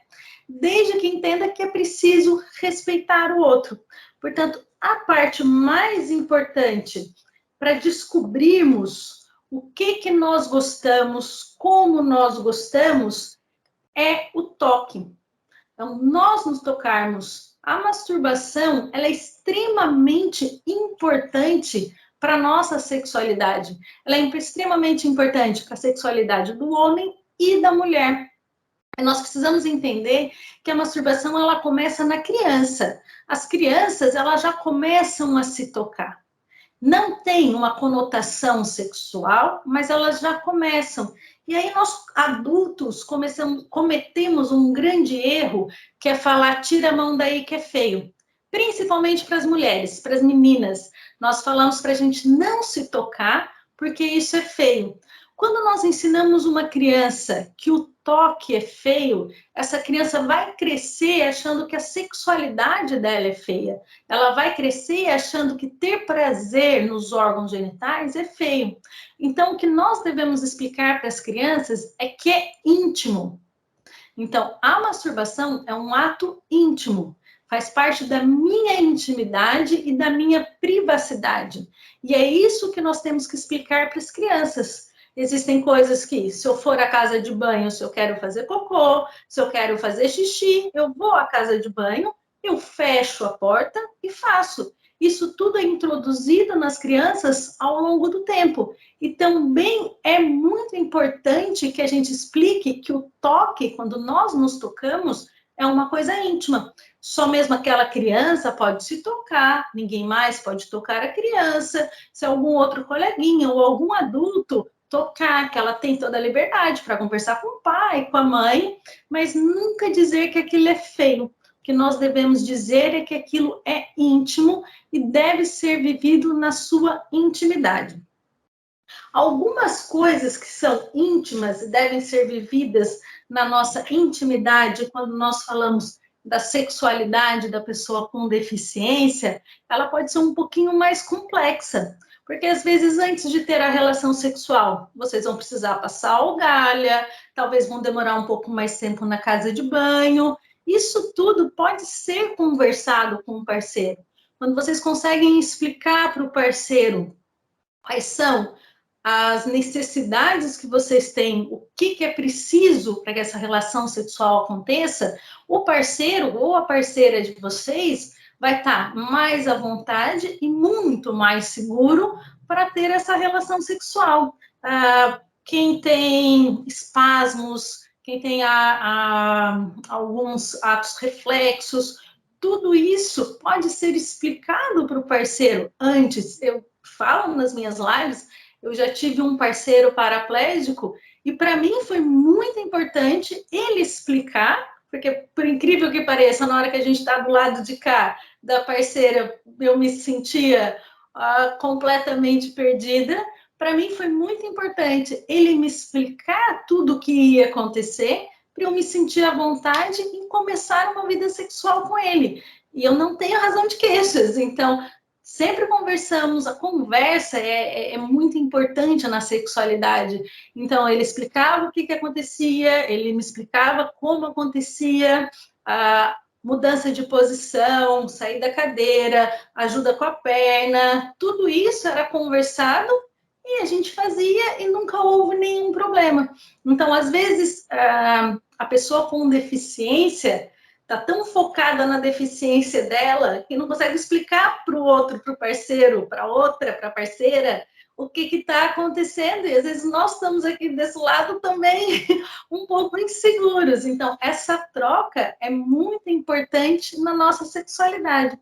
desde que entenda que é preciso respeitar o outro. Portanto, a parte mais importante para descobrirmos o que nós gostamos, como nós gostamos, é o toque. Então, nós nos tocarmos. A masturbação, ela é extremamente importante para a nossa sexualidade. Ela é extremamente importante para a sexualidade do homem e da mulher. E nós precisamos entender que a masturbação, ela começa na criança. As crianças, elas já começam a se tocar. Não tem uma conotação sexual, mas elas já começam. E aí nós, adultos, cometemos um grande erro, que é falar, tira a mão daí que é feio. Principalmente para as mulheres, para as meninas. Nós falamos para a gente não se tocar, porque isso é feio. Quando nós ensinamos uma criança que o toque é feio, essa criança vai crescer achando que a sexualidade dela é feia. Ela vai crescer achando que ter prazer nos órgãos genitais é feio. Então, o que nós devemos explicar para as crianças é que é íntimo. Então, a masturbação é um ato íntimo. Faz parte da minha intimidade e da minha privacidade. E é isso que nós temos que explicar para as crianças. Existem coisas que, se eu for à casa de banho, se eu quero fazer cocô, se eu quero fazer xixi, eu vou à casa de banho, eu fecho a porta e faço. Isso tudo é introduzido nas crianças ao longo do tempo. E também é muito importante que a gente explique que o toque, quando nós nos tocamos, é uma coisa íntima. Só mesmo aquela criança pode se tocar, ninguém mais pode tocar a criança. Se algum outro coleguinha ou algum adulto tocar, que ela tem toda a liberdade para conversar com o pai, com a mãe, mas nunca dizer que aquilo é feio. O que nós devemos dizer é que aquilo é íntimo e deve ser vivido na sua intimidade. Algumas coisas que são íntimas e devem ser vividas na nossa intimidade, quando nós falamos da sexualidade da pessoa com deficiência, ela pode ser um pouquinho mais complexa. Porque, às vezes, antes de ter a relação sexual, vocês vão precisar passar algalha, talvez vão demorar um pouco mais tempo na casa de banho. Isso tudo pode ser conversado com o parceiro. Quando vocês conseguem explicar para o parceiro quais são as necessidades que vocês têm, o que é preciso para que essa relação sexual aconteça, o parceiro ou a parceira de vocês vai estar mais à vontade e muito mais seguro para ter essa relação sexual. Quem tem espasmos, quem tem alguns atos reflexos, tudo isso pode ser explicado para o parceiro antes. Eu falo nas minhas lives, eu já tive um parceiro paraplégico e para mim foi muito importante ele explicar, porque por incrível que pareça, na hora que a gente está do lado de cá da parceira, eu me sentia completamente perdida. Para mim foi muito importante ele me explicar tudo o que ia acontecer para eu me sentir à vontade e começar uma vida sexual com ele. E eu não tenho razão de queixas, então sempre conversamos, a conversa é muito importante na sexualidade. Então, ele explicava o que acontecia, ele me explicava como acontecia, a mudança de posição, sair da cadeira, ajuda com a perna, tudo isso era conversado e a gente fazia e nunca houve nenhum problema. Então, às vezes, a pessoa com deficiência está tão focada na deficiência dela que não consegue explicar para o outro, para o parceiro, para outra, para a parceira, o que está acontecendo. E às vezes nós estamos aqui desse lado também um pouco inseguros. Então, essa troca é muito importante na nossa sexualidade.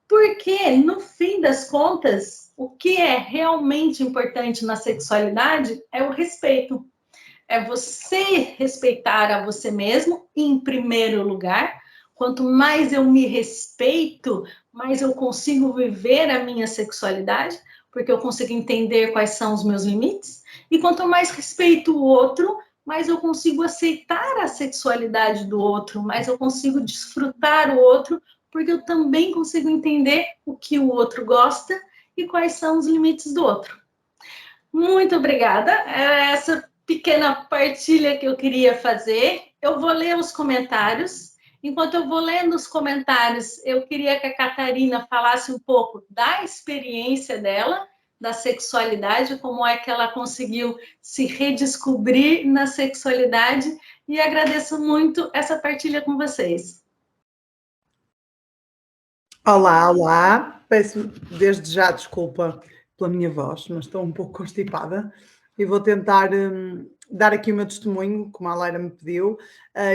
Porque, no fim das contas, o que é realmente importante na sexualidade é o respeito. É você respeitar a você mesmo em primeiro lugar. Quanto mais eu me respeito, mais eu consigo viver a minha sexualidade, porque eu consigo entender quais são os meus limites. E quanto mais respeito o outro, mais eu consigo aceitar a sexualidade do outro, mais eu consigo desfrutar o outro, porque eu também consigo entender o que o outro gosta e quais são os limites do outro. Muito obrigada. Era essa pequena partilha que eu queria fazer. Eu vou ler os comentários. Enquanto eu vou lendo os comentários, eu queria que a Catarina falasse um pouco da experiência dela, da sexualidade, como é que ela conseguiu se redescobrir na sexualidade. E agradeço muito essa partilha com vocês. Olá, olá. Peço desde já desculpa pela minha voz, mas estou um pouco constipada e vou tentar dar aqui o meu testemunho, como a Laira me pediu.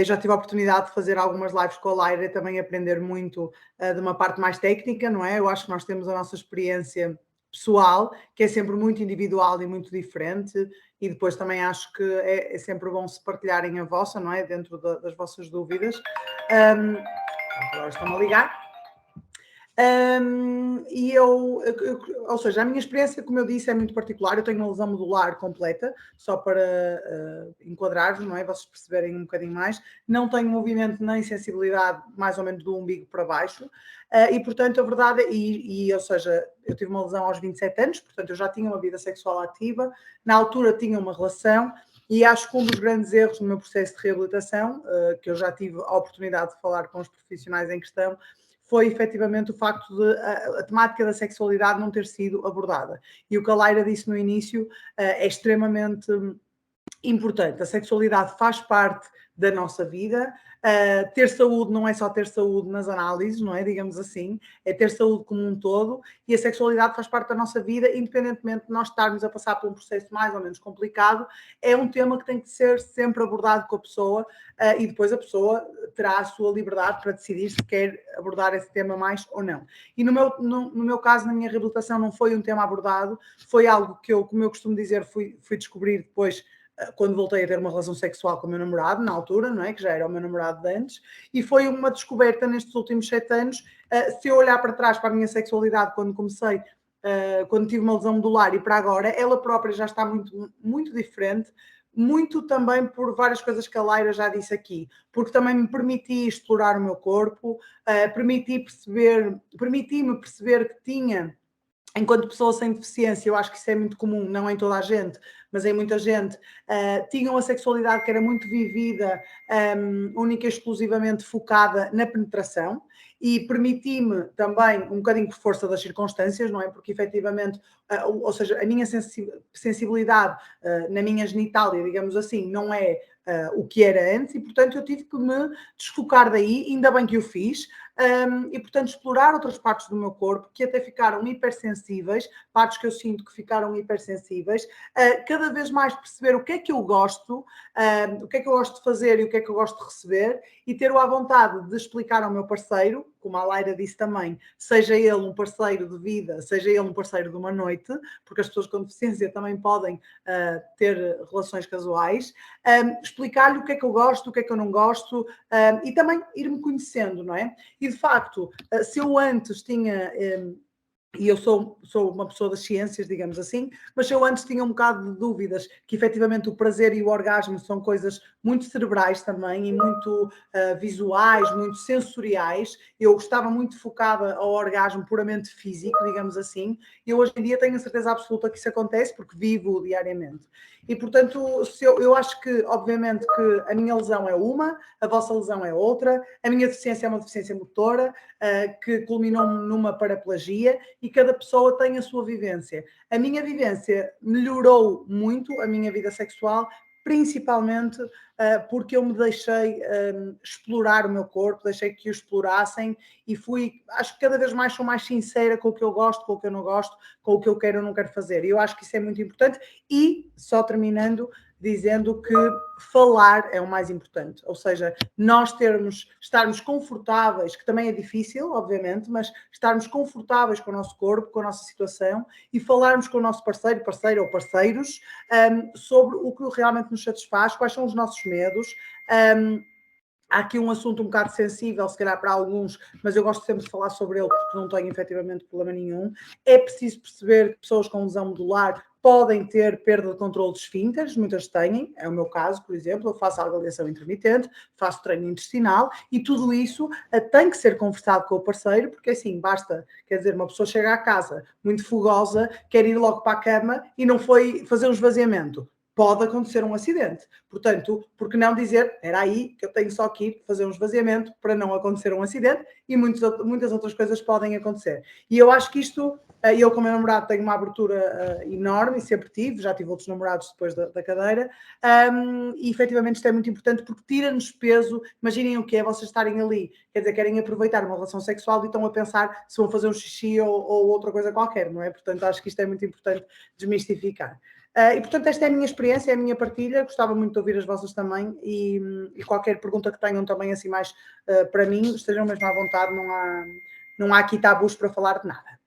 Já tive a oportunidade de fazer algumas lives com a Laira e também aprender muito de uma parte mais técnica, não é? Eu acho que nós temos a nossa experiência pessoal, que é sempre muito individual e muito diferente, e depois também acho que é sempre bom se partilharem a vossa, não é? Dentro das vossas dúvidas. Agora estão a ligar. Ou seja, a minha experiência, como eu disse, é muito particular. Eu tenho uma lesão medular completa, só para enquadrar-vos, não é? Vocês perceberem um bocadinho mais. Não tenho movimento nem sensibilidade, mais ou menos do umbigo para baixo. E, portanto, a verdade, ou seja, eu tive uma lesão aos 27 anos, portanto, eu já tinha uma vida sexual ativa. Na altura, tinha uma relação. E acho que um dos grandes erros no meu processo de reabilitação, que eu já tive a oportunidade de falar com os profissionais em questão, foi efetivamente o facto de a temática da sexualidade não ter sido abordada. E o que a Laira disse no início é extremamente importante. A sexualidade faz parte da nossa vida. Ter saúde não é só ter saúde nas análises, não é? Digamos assim, é ter saúde como um todo, e a sexualidade faz parte da nossa vida, independentemente de nós estarmos a passar por um processo mais ou menos complicado. É um tema que tem que ser sempre abordado com a pessoa, e depois a pessoa terá a sua liberdade para decidir se quer abordar esse tema mais ou não. E no meu caso, na minha reabilitação, não foi um tema abordado, foi algo que eu, como eu costumo dizer, fui descobrir depois, quando voltei a ter uma relação sexual com o meu namorado, na altura, não é? Que já era o meu namorado de antes, e foi uma descoberta nestes últimos 7 anos. Se eu olhar para trás para a minha sexualidade, quando comecei, quando tive uma lesão medular e para agora, ela própria já está muito, muito diferente, muito também por várias coisas que a Laira já disse aqui, porque também me permiti explorar o meu corpo, permiti-me perceber que tinha, enquanto pessoa sem deficiência, eu acho que isso é muito comum, não em toda a gente, mas em muita gente, tinham a sexualidade que era muito vivida, única e exclusivamente focada na penetração, e permiti-me também, um bocadinho por força das circunstâncias, não é? Porque efetivamente, ou seja, a minha sensibilidade na minha genitália, digamos assim, não é o que era antes, e portanto eu tive que me desfocar daí, ainda bem que o fiz, e portanto explorar outras partes do meu corpo que até ficaram hipersensíveis, partes que eu sinto que ficaram hipersensíveis, cada vez mais perceber o que é que eu gosto, o que é que eu gosto de fazer e o que é que eu gosto de receber, e ter a vontade de explicar ao meu parceiro, como a Laira disse também, seja ele um parceiro de vida, seja ele um parceiro de uma noite, porque as pessoas com deficiência também podem ter relações casuais, explicar-lhe o que é que eu gosto, o que é que eu não gosto, e também ir-me conhecendo, não é? E de facto, se eu antes tinha, e eu sou uma pessoa das ciências, digamos assim, mas se eu antes tinha um bocado de dúvidas que efetivamente o prazer e o orgasmo são coisas muito cerebrais também e muito visuais, muito sensoriais. Eu estava muito focada ao orgasmo puramente físico, digamos assim, e hoje em dia tenho a certeza absoluta que isso acontece porque vivo diariamente. E, portanto, eu acho que, obviamente, que a minha lesão é uma, a vossa lesão é outra, a minha deficiência é uma deficiência motora, que culminou numa paraplegia, e cada pessoa tem a sua vivência. A minha vivência melhorou muito a minha vida sexual, principalmente porque eu me deixei explorar o meu corpo, deixei que o explorassem e acho que cada vez mais sou mais sincera com o que eu gosto, com o que eu não gosto, com o que eu quero ou não quero fazer. E eu acho que isso é muito importante. E, só terminando, dizendo que falar é o mais importante, ou seja, nós estarmos confortáveis, que também é difícil, obviamente, mas estarmos confortáveis com o nosso corpo, com a nossa situação, e falarmos com o nosso parceiro, parceira ou parceiros sobre o que realmente nos satisfaz, quais são os nossos medos. Há aqui um assunto um bocado sensível, se calhar para alguns, mas eu gosto sempre de falar sobre ele porque não tenho efetivamente problema nenhum. É preciso perceber que pessoas com lesão medular podem ter perda de controle de esfíncteres, muitas têm, é o meu caso, por exemplo, eu faço avaliação intermitente, faço treino intestinal e tudo isso tem que ser conversado com o parceiro, porque assim, basta, quer dizer, uma pessoa chega à casa muito fogosa, quer ir logo para a cama e não foi fazer um esvaziamento. Pode acontecer um acidente. Portanto, por que não dizer, era aí que eu tenho só que ir fazer um esvaziamento para não acontecer um acidente, e muitas outras coisas podem acontecer. E eu acho que isto, eu com o meu namorado tenho uma abertura enorme, e sempre tive, já tive outros namorados depois da cadeira, e efetivamente isto é muito importante porque tira-nos peso. Imaginem o que é vocês estarem ali, quer dizer, querem aproveitar uma relação sexual e estão a pensar se vão fazer um xixi ou outra coisa qualquer, não é? Portanto, acho que isto é muito importante desmistificar. E, portanto, esta é a minha experiência, é a minha partilha. Gostava muito de ouvir as vossas também, e qualquer pergunta que tenham também assim mais para mim, estejam mesmo à vontade, não há aqui tabus para falar de nada.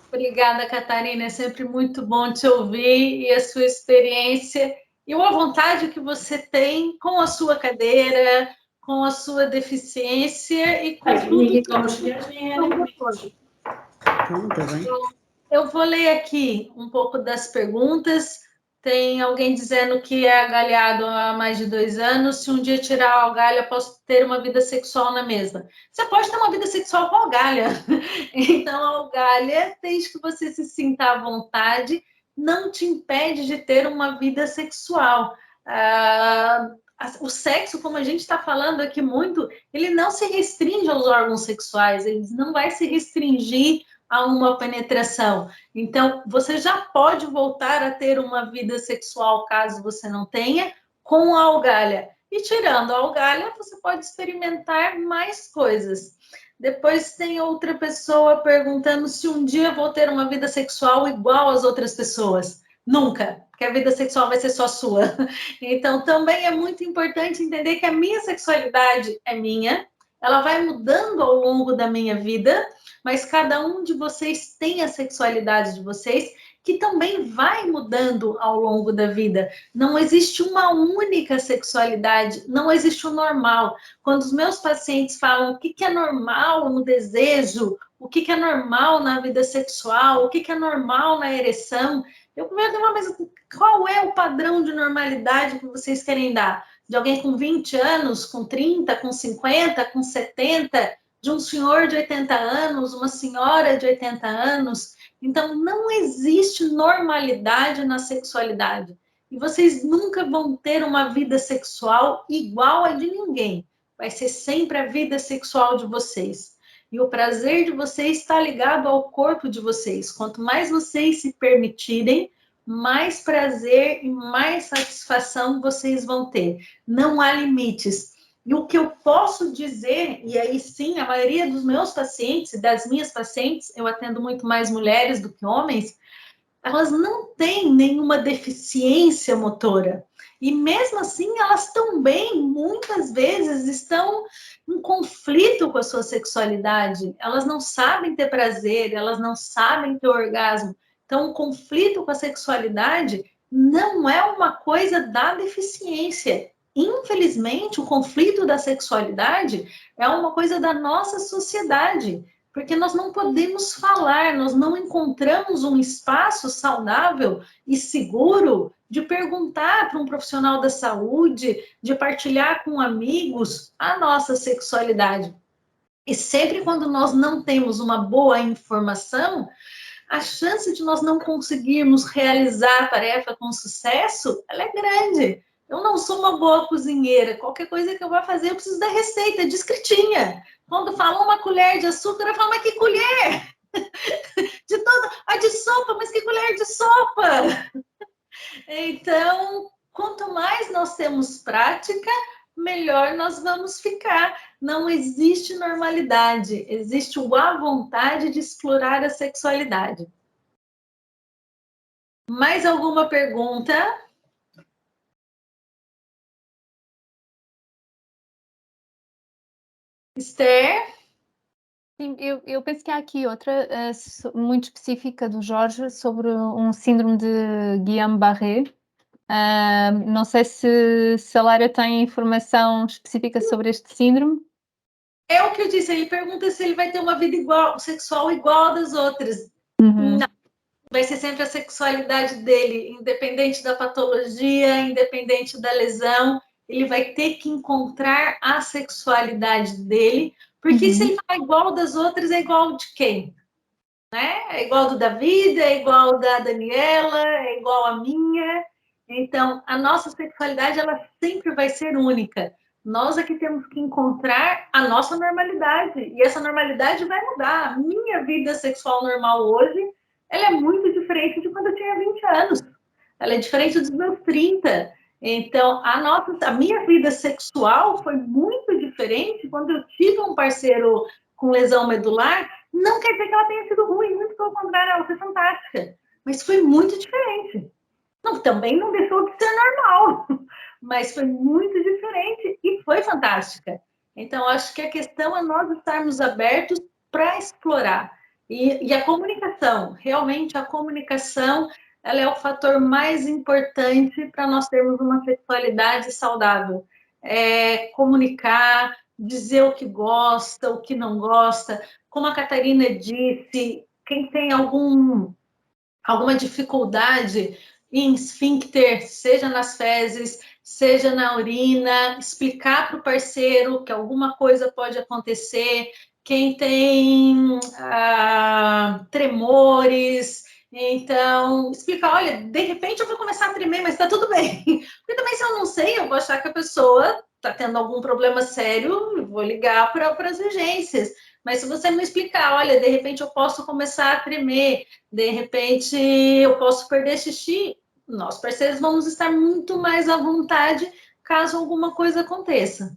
Obrigada, Catarina, é sempre muito bom te ouvir e a sua experiência e a vontade que você tem com a sua cadeira, com a sua deficiência e com tudo que eu vou ler aqui um pouco das perguntas. Tem alguém dizendo que é agalhado há mais de 2 anos. Se um dia tirar a algalha, posso ter uma vida sexual na mesma? Você pode ter uma vida sexual com algalha. Então, a algalha, desde que você se sinta à vontade, não te impede de ter uma vida sexual. O sexo, como a gente está falando aqui muito, ele não se restringe aos órgãos sexuais, ele não vai se restringir a uma penetração. Então, você já pode voltar a ter uma vida sexual, caso você não tenha, com a algalha. E tirando a algalha, você pode experimentar mais coisas. Depois tem outra pessoa perguntando se um dia vou ter uma vida sexual igual às outras pessoas. Nunca, porque a vida sexual vai ser só sua. Então, também é muito importante entender que a minha sexualidade é minha, ela vai mudando ao longo da minha vida, mas cada um de vocês tem a sexualidade de vocês, que também vai mudando ao longo da vida. Não existe uma única sexualidade, não existe o normal. Quando os meus pacientes falam o que é normal no desejo, o que é normal na vida sexual, o que é normal na ereção, eu pergunto, mas qual é o padrão de normalidade que vocês querem dar? De alguém com 20 anos, com 30, com 50, com 70, de um senhor de 80 anos, uma senhora de 80 anos. Então, não existe normalidade na sexualidade. E vocês nunca vão ter uma vida sexual igual a de ninguém. Vai ser sempre a vida sexual de vocês. E o prazer de vocês está ligado ao corpo de vocês. Quanto mais vocês se permitirem, mais prazer e mais satisfação vocês vão ter. Não há limites. E o que eu posso dizer, e aí sim, a maioria dos meus pacientes, das minhas pacientes, eu atendo muito mais mulheres do que homens, elas não têm nenhuma deficiência motora. E mesmo assim, elas também, muitas vezes, estão em conflito com a sua sexualidade. Elas não sabem ter prazer, elas não sabem ter orgasmo. Então, o conflito com a sexualidade não é uma coisa da deficiência. Infelizmente, o conflito da sexualidade é uma coisa da nossa sociedade, porque nós não podemos falar, nós não encontramos um espaço saudável e seguro de perguntar para um profissional da saúde, de partilhar com amigos a nossa sexualidade. E sempre quando nós não temos uma boa informação, a chance de nós não conseguirmos realizar a tarefa com sucesso, ela é grande. Eu não sou uma boa cozinheira. Qualquer coisa que eu vá fazer, eu preciso da receita descritinha. Quando falam uma colher de açúcar, eu falo, mas que colher? De toda, de sopa, mas que colher de sopa? Então, quanto mais nós temos prática, melhor nós vamos ficar. Não existe normalidade, existe a vontade de explorar a sexualidade. Mais alguma pergunta? Esther? Sim, eu penso que há aqui outra muito específica do Jorge sobre um síndrome de Guillain-Barré. Não sei se a Lara tem informação específica sobre este síndrome. É o que eu disse, ele pergunta se ele vai ter uma vida sexual igual a das outras. Uhum. Não, vai ser sempre a sexualidade dele, independente da patologia, independente da lesão, ele vai ter que encontrar a sexualidade dele, porque se ele falar igual das outras, é igual de quem? Né? É igual do David, é igual da Daniela, é igual a minha. Então, a nossa sexualidade, ela sempre vai ser única. Nós é que temos que encontrar a nossa normalidade. E essa normalidade vai mudar. A minha vida sexual normal hoje, ela é muito diferente de quando eu tinha 20 anos. Ela é diferente dos meus 30. Então, a minha vida sexual foi muito diferente quando eu tive um parceiro com lesão medular. Não quer dizer que ela tenha sido ruim, muito pelo contrário, ela foi fantástica. Mas foi muito diferente. Não, também não deixou de ser normal, mas foi muito diferente e foi fantástica. Então, acho que a questão é nós estarmos abertos para explorar. E a comunicação, realmente a comunicação, ela é o fator mais importante para nós termos uma sexualidade saudável. É comunicar, dizer o que gosta, o que não gosta. Como a Catarina disse, quem tem alguma dificuldade em esfíncter, seja nas fezes, seja na urina, explicar para o parceiro que alguma coisa pode acontecer. Quem tem tremores, então, explicar, olha, de repente eu vou começar a tremer, mas está tudo bem. Porque também, se eu não sei, eu vou achar que a pessoa está tendo algum problema sério, eu vou ligar para as urgências. Mas se você me explicar, olha, de repente eu posso começar a tremer, de repente eu posso perder xixi, nós parceiros vamos estar muito mais à vontade caso alguma coisa aconteça.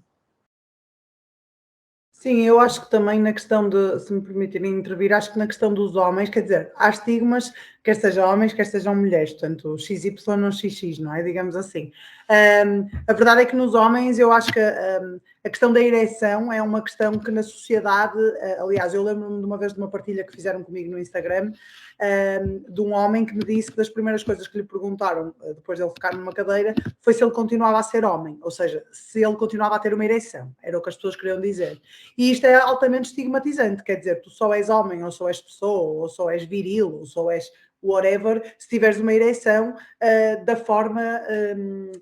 Sim, eu acho que também na questão de, se me permitirem intervir, acho que na questão dos homens, quer dizer, há estigmas, quer sejam homens, quer sejam mulheres, portanto, XY ou XX, não é? Digamos assim. A verdade é que nos homens, eu acho que a questão da ereção é uma questão que na sociedade, aliás, eu lembro-me de uma vez de uma partilha que fizeram comigo no Instagram, de um homem que me disse que das primeiras coisas que lhe perguntaram, depois de ele ficar numa cadeira, foi se ele continuava a ser homem, ou seja, se ele continuava a ter uma ereção, era o que as pessoas queriam dizer. E isto é altamente estigmatizante, quer dizer, tu só és homem, ou só és pessoa, ou só és viril, ou só és whatever, se tiveres uma ereção da forma,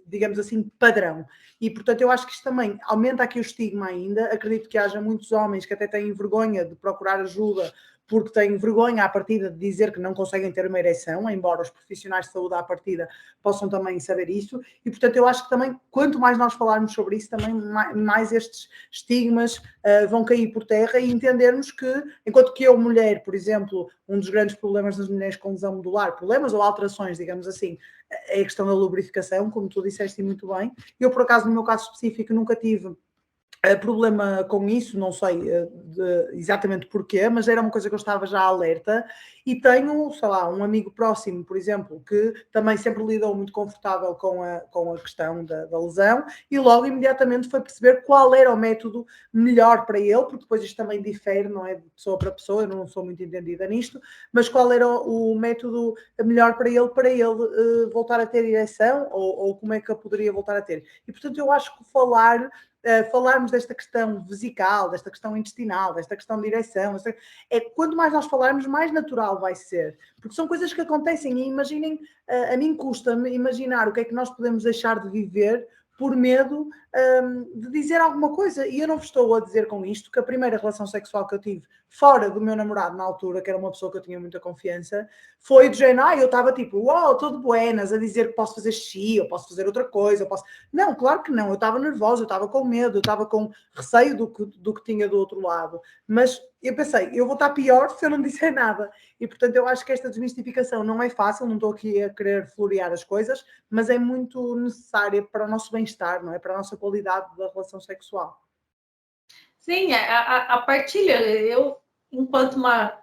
digamos assim, padrão. E, portanto, eu acho que isto também aumenta aqui o estigma ainda. Acredito que haja muitos homens que até têm vergonha de procurar ajuda porque têm vergonha à partida de dizer que não conseguem ter uma ereção, embora os profissionais de saúde à partida possam também saber isso, e portanto eu acho que também, quanto mais nós falarmos sobre isso, também mais estes estigmas vão cair por terra e entendermos que, enquanto que eu, mulher, por exemplo, um dos grandes problemas das mulheres com lesão medular, problemas ou alterações, digamos assim, é a questão da lubrificação, como tu disseste muito bem. Eu, por acaso, no meu caso específico, nunca tive problema com isso, não sei exatamente porquê, mas era uma coisa que eu estava já alerta e tenho, sei lá, um amigo próximo, por exemplo, que também sempre lidou muito confortável com a questão da lesão e logo imediatamente foi perceber qual era o método melhor para ele, porque depois isto também difere, não é de pessoa para pessoa, eu não sou muito entendida nisto, mas qual era o método melhor para ele voltar a ter ereção ou como é que eu poderia voltar a ter. E portanto eu acho que falar falarmos desta questão vesical, desta questão intestinal, desta questão de ereção, quanto mais nós falarmos, mais natural vai ser. Porque são coisas que acontecem e imaginem, a mim custa-me imaginar o que é que nós podemos deixar de viver por medo de dizer alguma coisa. E eu não vos estou a dizer com isto que a primeira relação sexual que eu tive fora do meu namorado na altura, que era uma pessoa que eu tinha muita confiança, foi de género, eu estava tipo, uau, todo buenas, a dizer que posso fazer xixi, eu posso fazer outra coisa, eu posso... Não, claro que não, eu estava nervosa, eu estava com medo, eu estava com receio do que tinha do outro lado. Mas eu pensei, eu vou estar pior se eu não disser nada. E, portanto, eu acho que esta desmistificação não é fácil, não estou aqui a querer florear as coisas, mas é muito necessária para o nosso bem-estar, não é? Para a nossa qualidade da relação sexual. Sim, a partilha, eu, enquanto uma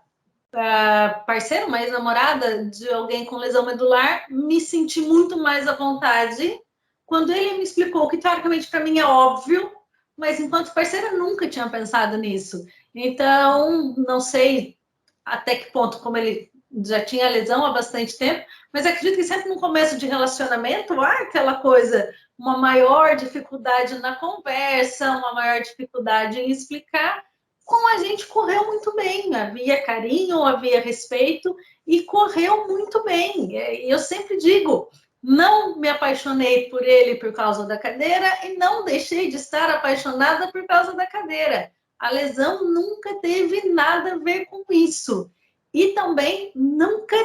parceira, uma ex-namorada de alguém com lesão medular, me senti muito mais à vontade quando ele me explicou que, teoricamente, para mim é óbvio, mas enquanto parceira nunca tinha pensado nisso. Então, não sei até que ponto, como ele já tinha lesão há bastante tempo, mas acredito que sempre no começo de relacionamento há aquela coisa, uma maior dificuldade na conversa, uma maior dificuldade em explicar. Com a gente correu muito bem, havia carinho, havia respeito e correu muito bem. Eu sempre digo, não me apaixonei por ele por causa da cadeira e não deixei de estar apaixonada por causa da cadeira. A lesão nunca teve nada a ver com isso. E também nunca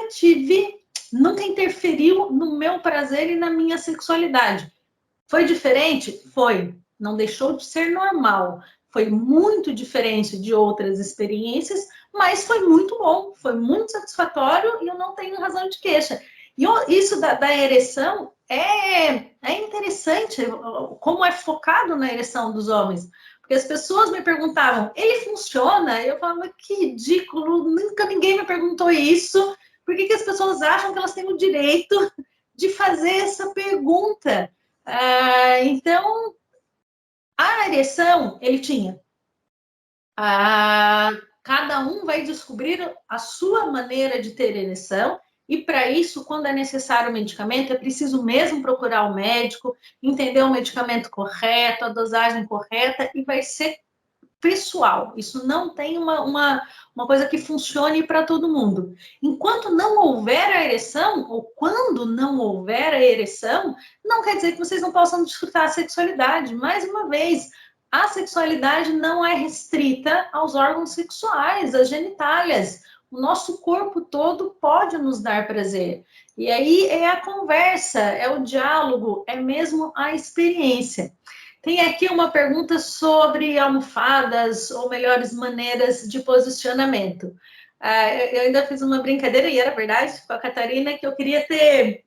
interferiu no meu prazer e na minha sexualidade. Foi diferente? Foi. Não deixou de ser normal. Foi muito diferente de outras experiências, mas foi muito bom, foi muito satisfatório e eu não tenho razão de queixa. E isso da ereção é interessante, como é focado na ereção dos homens. Porque as pessoas me perguntavam, ele funciona? Eu falava, que ridículo, nunca ninguém me perguntou isso. Por que as pessoas acham que elas têm o direito de fazer essa pergunta? Então, a ereção, ele tinha. Cada um vai descobrir a sua maneira de ter ereção, e para isso, quando é necessário o medicamento, é preciso mesmo procurar o médico, entender o medicamento correto, a dosagem correta, e vai ser pessoal. Isso não tem uma coisa que funcione para todo mundo. Enquanto não houver a ereção, ou quando não houver a ereção, não quer dizer que vocês não possam desfrutar a sexualidade. Mais uma vez, a sexualidade não é restrita aos órgãos sexuais, às genitálias. O nosso corpo todo pode nos dar prazer. E aí é a conversa, é o diálogo, é mesmo a experiência. Tem aqui uma pergunta sobre almofadas ou melhores maneiras de posicionamento. Eu ainda fiz uma brincadeira, e era verdade, com a Catarina, que eu queria ter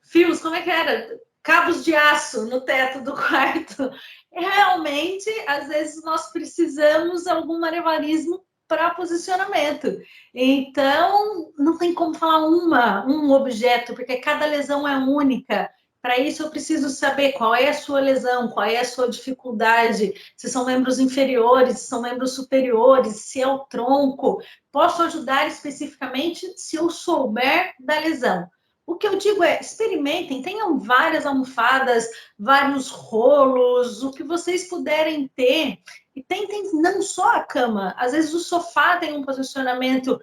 fios, como é que era? Cabos de aço no teto do quarto. Realmente, às vezes, nós precisamos de algum malabarismo para posicionamento. Então, não tem como falar um objeto, porque cada lesão é única. Para isso, eu preciso saber qual é a sua lesão, qual é a sua dificuldade, se são membros inferiores, se são membros superiores, se é o tronco. Posso ajudar especificamente se eu souber da lesão. O que eu digo é, experimentem, tenham várias almofadas, vários rolos, o que vocês puderem ter. E tentem não só a cama, às vezes o sofá tem um posicionamento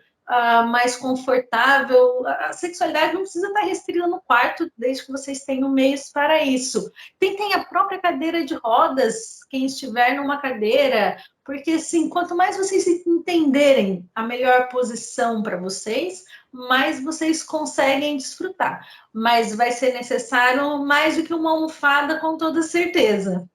mais confortável. A sexualidade não precisa estar restrita no quarto, desde que vocês tenham meios para isso. Tentem a própria cadeira de rodas, quem estiver numa cadeira, porque assim, quanto mais vocês entenderem a melhor posição para vocês, mais vocês conseguem desfrutar. Mas vai ser necessário mais do que uma almofada, com toda certeza.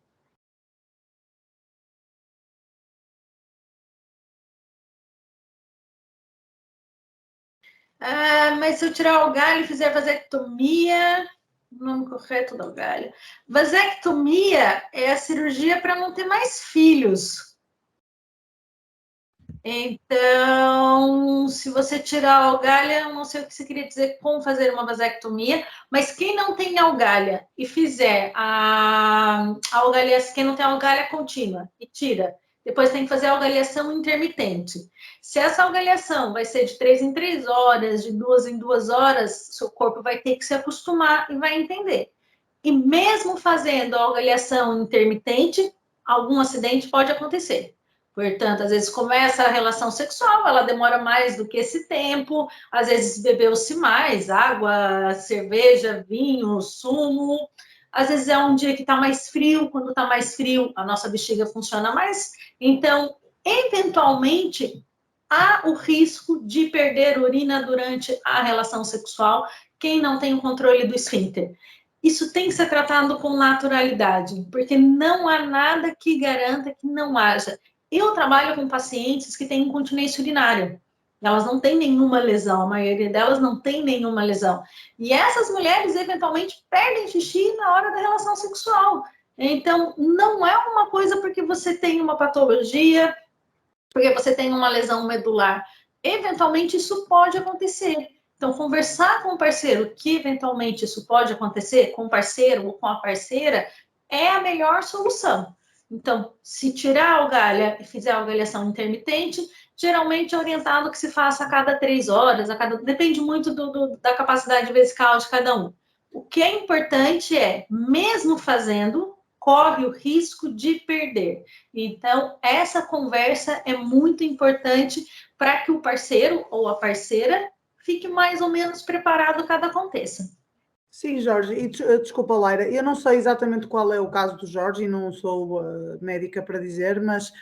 Mas se eu tirar o galho e fizer vasectomia, o nome correto do galho. Vasectomia é a cirurgia para não ter mais filhos. Então, se você tirar a algalha, eu não sei o que você queria dizer com fazer uma vasectomia, mas quem não tem algalha e fizer a algalha, quem não tem algalha contínua e tira, depois tem que fazer a algalhação intermitente. Se essa algalhação vai ser de 3 em 3 horas, de 2 em 2 horas, seu corpo vai ter que se acostumar e vai entender. E mesmo fazendo a algaliação intermitente, algum acidente pode acontecer. Portanto, às vezes começa a relação sexual, ela demora mais do que esse tempo, às vezes bebeu-se mais, água, cerveja, vinho, sumo. Às vezes é um dia que está mais frio, quando está mais frio, a nossa bexiga funciona mais. Então, eventualmente, há o risco de perder urina durante a relação sexual, quem não tem o controle do esfíncter. Isso tem que ser tratado com naturalidade, porque não há nada que garanta que não haja. Eu trabalho com pacientes que têm incontinência urinária. Elas não têm nenhuma lesão, a maioria delas não tem nenhuma lesão. E essas mulheres, eventualmente, perdem xixi na hora da relação sexual. Então, não é uma coisa porque você tem uma patologia, porque você tem uma lesão medular. Eventualmente, isso pode acontecer. Então, conversar com o parceiro que eventualmente isso pode acontecer, com o parceiro ou com a parceira, é a melhor solução. Então, se tirar a algalha e fizer a algaliação intermitente, geralmente é orientado que se faça a cada 3 horas, depende muito da capacidade vesical de cada um. O que é importante é, mesmo fazendo, corre o risco de perder. Então, essa conversa é muito importante para que o parceiro ou a parceira fique mais ou menos preparado caso aconteça. Sim, Jorge, e desculpa, Laira, eu não sei exatamente qual é o caso do Jorge e não sou médica para dizer, mas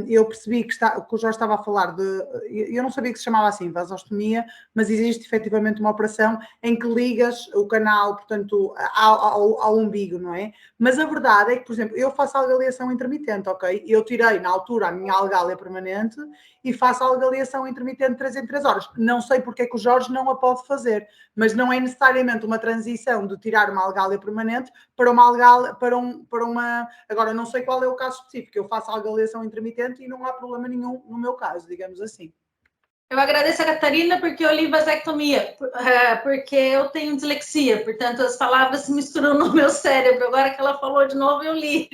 eu percebi que o Jorge estava a falar de. Eu não sabia que se chamava assim, vasostomia, mas existe efetivamente uma operação em que ligas o canal, portanto, ao umbigo, não é? Mas a verdade é que, por exemplo, eu faço algaliação intermitente, ok? Eu tirei na altura a minha algália permanente e faço algaliação intermitente 3 em 3 horas. Não sei porque é que o Jorge não a pode fazer, mas não é necessariamente uma transição de tirar uma algália permanente para uma algália, para uma... Agora, não sei qual é o caso específico, eu faço algaliação intermitente e não há problema nenhum no meu caso, digamos assim. Eu agradeço a Catarina porque eu li vasectomia, porque eu tenho dislexia, portanto as palavras se misturam no meu cérebro. Agora que ela falou de novo, eu li.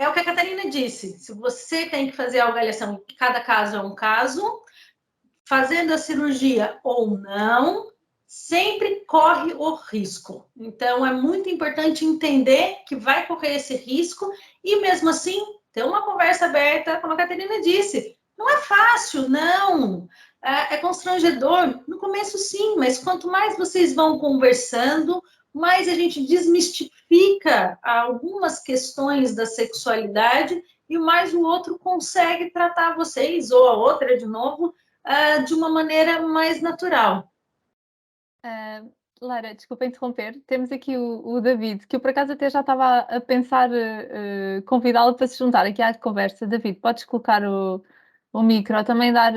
É o que a Catarina disse, se você tem que fazer a avaliação, cada caso é um caso, fazendo a cirurgia ou não, sempre corre o risco. Então, é muito importante entender que vai correr esse risco e, mesmo assim, ter uma conversa aberta, como a Catarina disse. Não é fácil, não. É constrangedor. No começo, sim, mas quanto mais vocês vão conversando, mais a gente desmistifica algumas questões da sexualidade e mais o outro consegue tratar vocês, ou a outra, de novo, de uma maneira mais natural. Lara, desculpa interromper, temos aqui o David, que eu por acaso até já estava a pensar convidá-lo para se juntar aqui à conversa. David, podes colocar o micro, também dar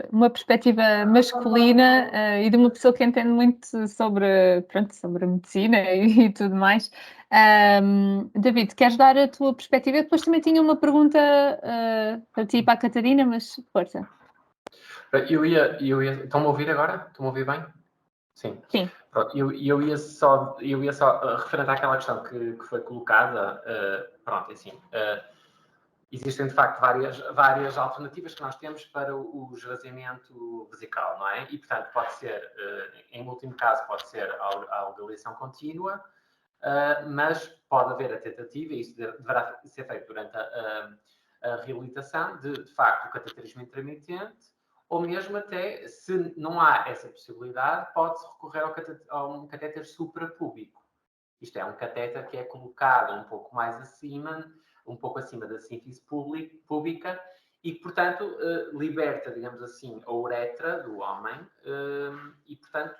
uma perspectiva masculina e de uma pessoa que entende muito sobre, pronto, sobre a medicina e tudo mais. David, queres dar a tua perspectiva? Eu depois também tinha uma pergunta para ti e para a Catarina, mas força. Estão-me a ouvir agora? Estão-me a ouvir bem? Sim. Sim. Pronto, eu ia só referente àquela questão que foi colocada, pronto, assim, existem de facto várias alternativas que nós temos para o esvaziamento vesical, não é? E, portanto, pode ser, em último caso, pode ser a algaliação contínua, mas pode haver a tentativa, e isso deverá ser feito durante a reabilitação, de facto, o cateterismo intermitente, ou mesmo até, se não há essa possibilidade, pode-se recorrer a um catéter suprapúbico. Isto é um catéter que é colocado um pouco mais acima, um pouco acima da síntese pública e, portanto, liberta, digamos assim, a uretra do homem e, portanto,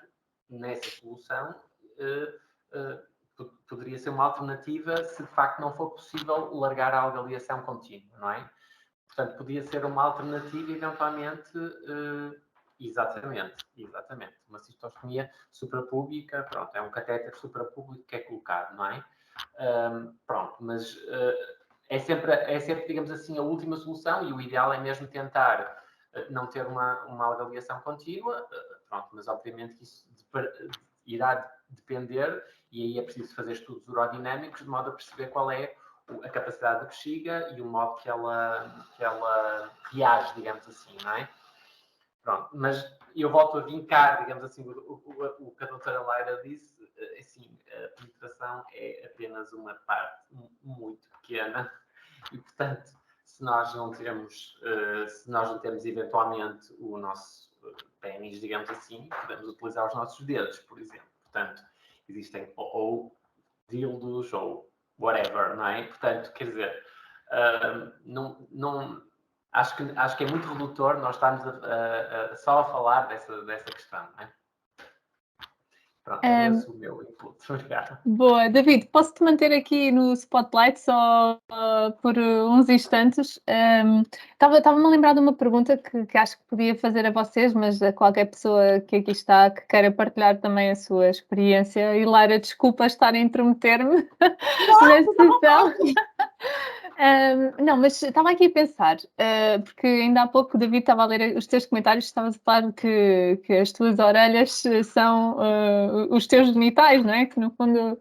nessa solução poderia ser uma alternativa se de facto não for possível largar a algaliação contínua, não é? Portanto, podia ser uma alternativa, eventualmente, exatamente, uma cistostomia suprapúbica, pronto, é um catéter suprapúbico que é colocado, não é? Pronto, mas é sempre, digamos assim, a última solução e o ideal é mesmo tentar não ter uma algaliação contínua, pronto, mas obviamente que isso irá depender e aí é preciso fazer estudos urodinâmicos de modo a perceber qual é a capacidade da bexiga e o modo que ela reage, digamos assim, não é? Pronto, mas eu volto a vincar, digamos assim, o que a doutora Laira disse, assim, a penetração é apenas uma parte muito pequena e, portanto, se nós não temos eventualmente o nosso pênis, digamos assim, podemos utilizar os nossos dedos, por exemplo. Portanto, existem ou dildos ou whatever, não é? Portanto, quer dizer, acho que é muito redutor nós estarmos só a falar dessa questão, não é? Pronto, é esse o meu input. Obrigado. Boa, David, posso-te manter aqui no spotlight só por uns instantes? Estava-me a lembrar de uma pergunta que acho que podia fazer a vocês, mas a qualquer pessoa que aqui está que queira partilhar também a sua experiência. E Lara, desculpa estar a intrometer-me nesta sessão. Não, mas estava aqui a pensar, porque ainda há pouco o David estava a ler os teus comentários, estavas a falar que as tuas orelhas são os teus genitais, não é? Que no fundo,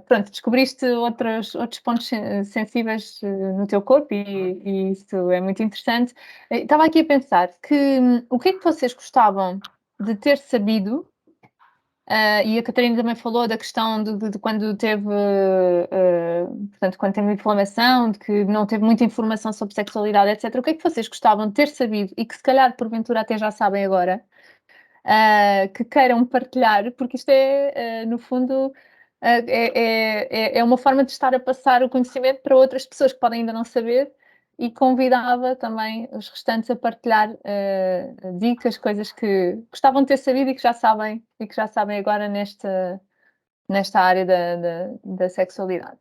pronto, descobriste outros pontos sensíveis no teu corpo e isso é muito interessante. Estava aqui a pensar que o que é que vocês gostavam de ter sabido? E a Catarina também falou da questão de quando teve, portanto, quando teve inflamação, de que não teve muita informação sobre sexualidade, etc. O que é que vocês gostavam de ter sabido e que se calhar porventura até já sabem agora, que queiram partilhar, porque isto é, no fundo, é uma forma de estar a passar o conhecimento para outras pessoas que podem ainda não saber e convidava também os restantes a partilhar dicas, coisas que gostavam de ter sabido e que já sabem agora nesta área da sexualidade.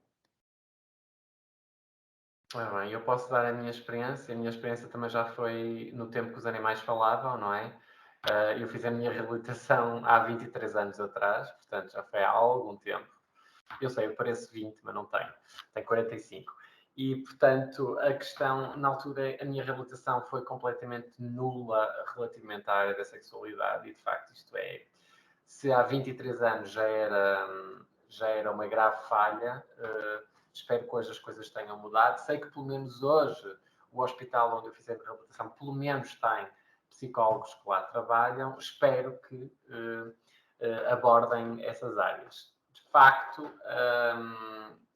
Bem, eu posso dar a minha experiência também já foi no tempo que os animais falavam, não é? Eu fiz a minha reabilitação há 23 anos atrás, portanto já foi há algum tempo. Eu sei, eu pareço 20, mas não tenho 45. E, portanto, a questão, na altura, a minha reabilitação foi completamente nula relativamente à área da sexualidade e, de facto, isto é, se há 23 anos já era uma grave falha, espero que hoje as coisas tenham mudado. Sei que, pelo menos hoje, o hospital onde eu fiz a reabilitação, pelo menos tem psicólogos que lá trabalham. Espero que abordem essas áreas. De facto,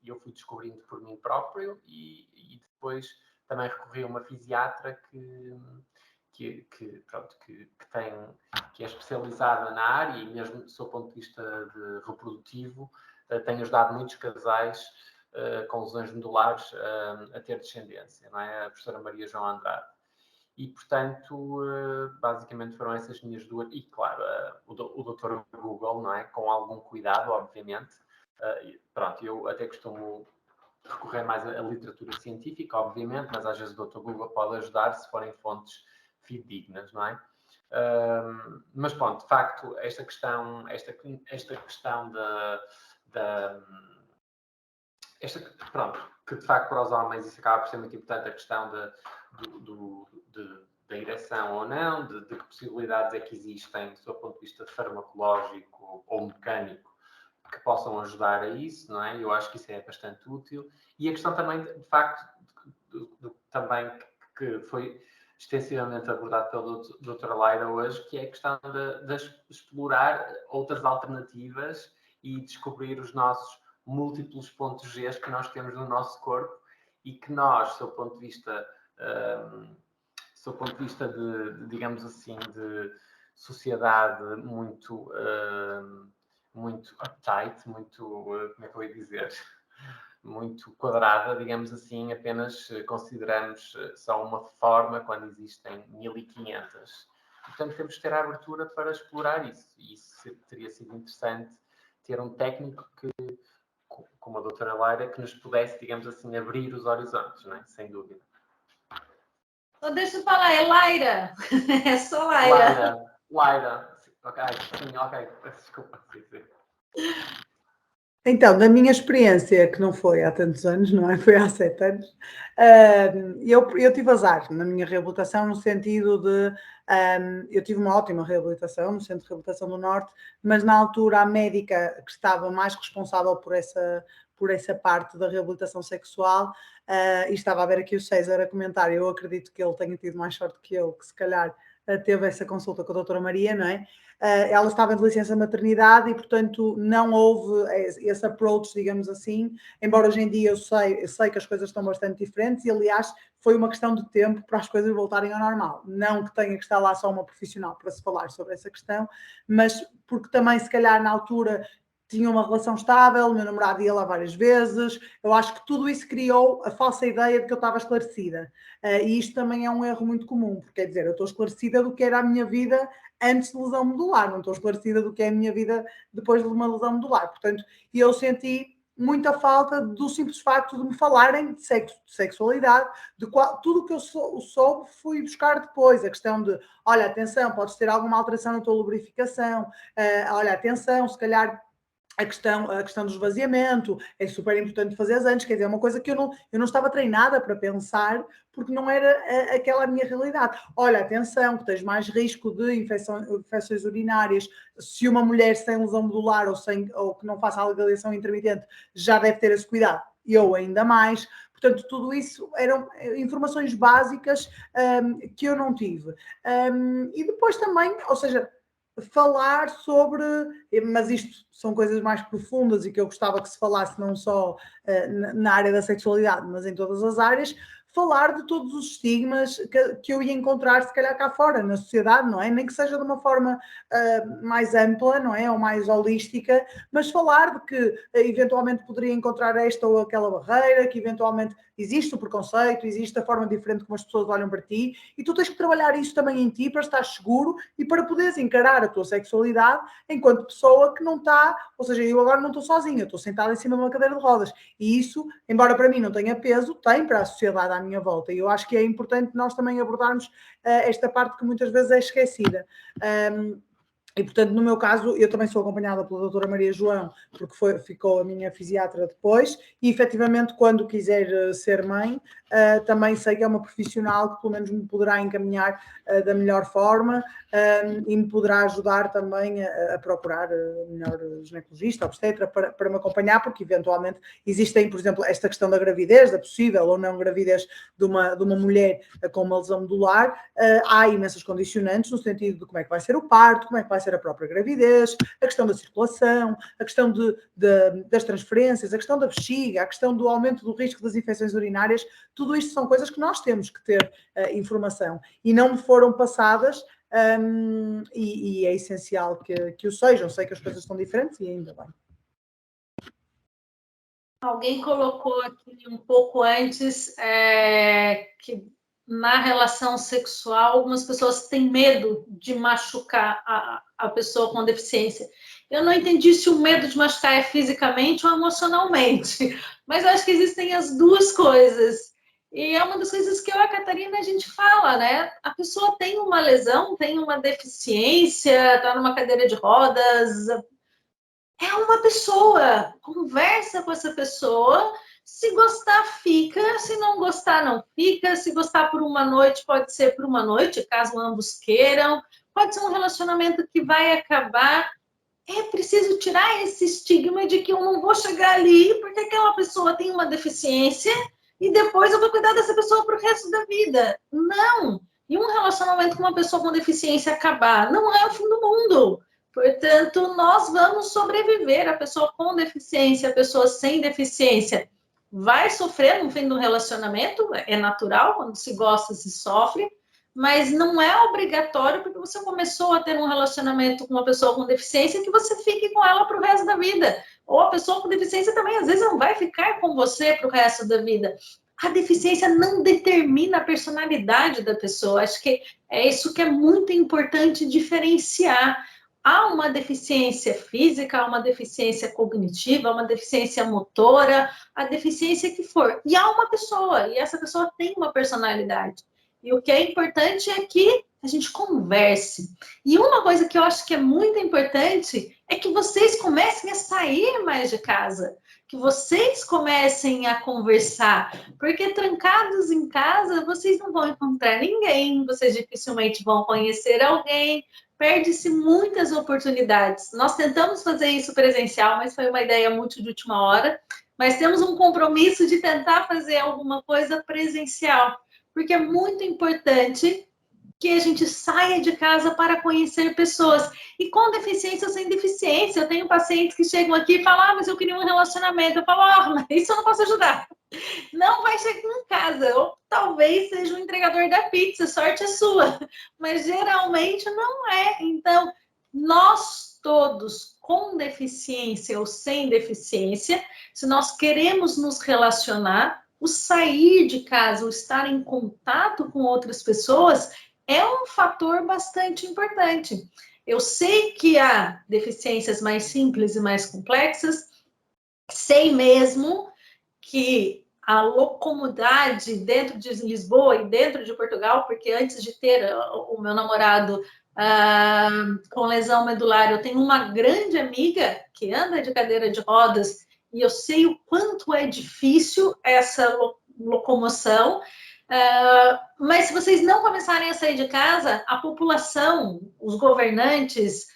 eu fui descobrindo por mim próprio e depois também recorri a uma fisiatra que é especializada na área e mesmo do seu ponto de vista reprodutivo tem ajudado muitos casais com lesões medulares a ter descendência, não é? A professora Maria João Andrade. E, portanto, basicamente foram essas minhas duas... E, claro, o Dr. Google, não é? Com algum cuidado, obviamente. Pronto, eu até costumo recorrer mais à literatura científica, obviamente, mas às vezes o Dr. Google pode ajudar se forem fontes fidedignas, não é? Mas, pronto, de facto, esta questão pronto, que de facto para os homens isso acaba por ser muito importante, a questão da ereção ou não, de que possibilidades é que existem do seu ponto de vista farmacológico ou mecânico que possam ajudar a isso, não é? Eu acho que isso é bastante útil. E a questão também, de facto, também que foi extensivamente abordado pela doutora Laira hoje, que é a questão de explorar outras alternativas e descobrir os nossos múltiplos pontos G que nós temos no nosso corpo e que nós, do seu ponto de vista de digamos assim, de sociedade muito uptight, muito, como é que eu ia dizer, muito quadrada, digamos assim, apenas consideramos só uma forma quando existem 1500. Portanto, temos que ter a abertura para explorar isso. E isso teria sido interessante ter um técnico como a doutora Laira, que nos pudesse, digamos assim, abrir os horizontes, não é? Sem dúvida. Então, deixa eu falar, é Laira. É só Laira. Laira. Ok, sim, ok. Desculpa. Sim. Então, da minha experiência, que não foi há tantos anos, não é? Foi há 7 anos, eu tive azar na minha reabilitação, no sentido de eu tive uma ótima reabilitação no Centro de Reabilitação do Norte, mas na altura a médica que estava mais responsável por essa parte da reabilitação sexual, e estava a ver aqui o César a comentar, eu acredito que ele tenha tido mais sorte que eu, que se calhar teve essa consulta com a doutora Maria, não é? Ela estava de licença maternidade e, portanto, não houve esse approach, digamos assim, embora hoje em dia eu sei que as coisas estão bastante diferentes e, aliás, foi uma questão de tempo para as coisas voltarem ao normal. Não que tenha que estar lá só uma profissional para se falar sobre essa questão, mas porque também, se calhar, na altura tinha uma relação estável, o meu namorado ia lá várias vezes, eu acho que tudo isso criou a falsa ideia de que eu estava esclarecida. E isto também é um erro muito comum, porque quer dizer, eu estou esclarecida do que era a minha vida antes de lesão medular, não estou esclarecida do que é a minha vida depois de uma lesão medular. Portanto, eu senti muita falta do simples facto de me falarem de sexualidade, tudo o que eu soube fui buscar depois, a questão de, olha, atenção, podes ter alguma alteração na tua lubrificação, olha, atenção, se calhar a questão do esvaziamento, é super importante fazer antes, quer dizer, é uma coisa que eu não estava treinada para pensar, porque não era aquela a minha realidade. Olha, atenção, que tens mais risco de infecções urinárias, se uma mulher sem lesão medular ou que não faça a legalização intermitente, já deve ter esse cuidado, eu ainda mais. Portanto, tudo isso eram informações básicas que eu não tive. E depois também, ou seja, falar sobre, mas isto são coisas mais profundas e que eu gostava que se falasse não só na área da sexualidade, mas em todas as áreas, falar de todos os estigmas que eu ia encontrar, se calhar cá fora, na sociedade, não é? Nem que seja de uma forma mais ampla, não é? Ou mais holística, mas falar de que eventualmente poderia encontrar esta ou aquela barreira, que eventualmente existe o preconceito, existe a forma diferente como as pessoas olham para ti, e tu tens que trabalhar isso também em ti para estar seguro e para poderes encarar a tua sexualidade enquanto pessoa que não está, ou seja, eu agora não estou sozinha, eu estou sentada em cima de uma cadeira de rodas, e isso, embora para mim não tenha peso, tem para a sociedade à minha volta, e eu acho que é importante nós também abordarmos esta parte que muitas vezes é esquecida. E, portanto, no meu caso, eu também sou acompanhada pela doutora Maria João, porque ficou a minha fisiatra depois, e efetivamente, quando quiser ser mãe, também sei que é uma profissional que pelo menos me poderá encaminhar da melhor forma e me poderá ajudar também a procurar melhor ginecologista, obstetra, para me acompanhar, porque eventualmente existem, por exemplo, esta questão da gravidez, da possível ou não gravidez de uma mulher com uma lesão medular, há imensas condicionantes no sentido de como é que vai ser o parto, como é que vai ser a própria gravidez, a questão da circulação, a questão das transferências, a questão da bexiga, a questão do aumento do risco das infecções urinárias, tudo isto são coisas que nós temos que ter informação e não me foram passadas e é essencial que o sejam. Sei que as coisas estão diferentes e ainda bem. Alguém colocou aqui um pouco antes que na relação sexual algumas pessoas têm medo de machucar a pessoa com deficiência. Eu não entendi se o medo de machucar é fisicamente ou emocionalmente, mas eu acho que existem as duas coisas. E é uma das coisas que eu e a Catarina a gente fala, né? A pessoa tem uma lesão, tem uma deficiência, está numa cadeira de rodas, é uma pessoa, conversa com essa pessoa, se gostar, fica, se não gostar, não fica, se gostar por uma noite, pode ser por uma noite, caso ambos queiram, pode ser um relacionamento que vai acabar. É preciso tirar esse estigma de que eu não vou chegar ali porque aquela pessoa tem uma deficiência e depois eu vou cuidar dessa pessoa para o resto da vida. Não! E um relacionamento com uma pessoa com deficiência acabar não é o fim do mundo. Portanto, nós vamos sobreviver. A pessoa com deficiência, a pessoa sem deficiência vai sofrer no fim do relacionamento, é natural, quando se gosta, se sofre, mas não é obrigatório, porque você começou a ter um relacionamento com uma pessoa com deficiência, que você fique com ela para o resto da vida. Ou a pessoa com deficiência também, às vezes, não vai ficar com você para o resto da vida. A deficiência não determina a personalidade da pessoa. Acho que é isso que é muito importante diferenciar. Há uma deficiência física, há uma deficiência cognitiva, há uma deficiência motora, a deficiência que for. E há uma pessoa, e essa pessoa tem uma personalidade. E o que é importante é que a gente converse. E uma coisa que eu acho que é muito importante é que vocês comecem a sair mais de casa, que vocês comecem a conversar, porque trancados em casa, vocês não vão encontrar ninguém, vocês dificilmente vão conhecer alguém, perde-se muitas oportunidades. Nós tentamos fazer isso presencial, mas foi uma ideia muito de última hora, mas temos um compromisso de tentar fazer alguma coisa presencial, porque é muito importante que a gente saia de casa para conhecer pessoas. E com deficiência ou sem deficiência, eu tenho pacientes que chegam aqui e falam, mas eu queria um relacionamento. Eu falo, mas isso eu não posso ajudar. Não vai chegar em casa, ou talvez seja o entregador da pizza, sorte é sua. Mas geralmente não é. Então, nós todos, com deficiência ou sem deficiência, se nós queremos nos relacionar, o sair de casa, o estar em contato com outras pessoas, é um fator bastante importante. Eu sei que há deficiências mais simples e mais complexas, sei mesmo que a locomodade dentro de Lisboa e dentro de Portugal, porque antes de ter o meu namorado com lesão medular, eu tenho uma grande amiga que anda de cadeira de rodas e eu sei o quanto é difícil essa locomoção. Mas se vocês não começarem a sair de casa, a população, os governantes,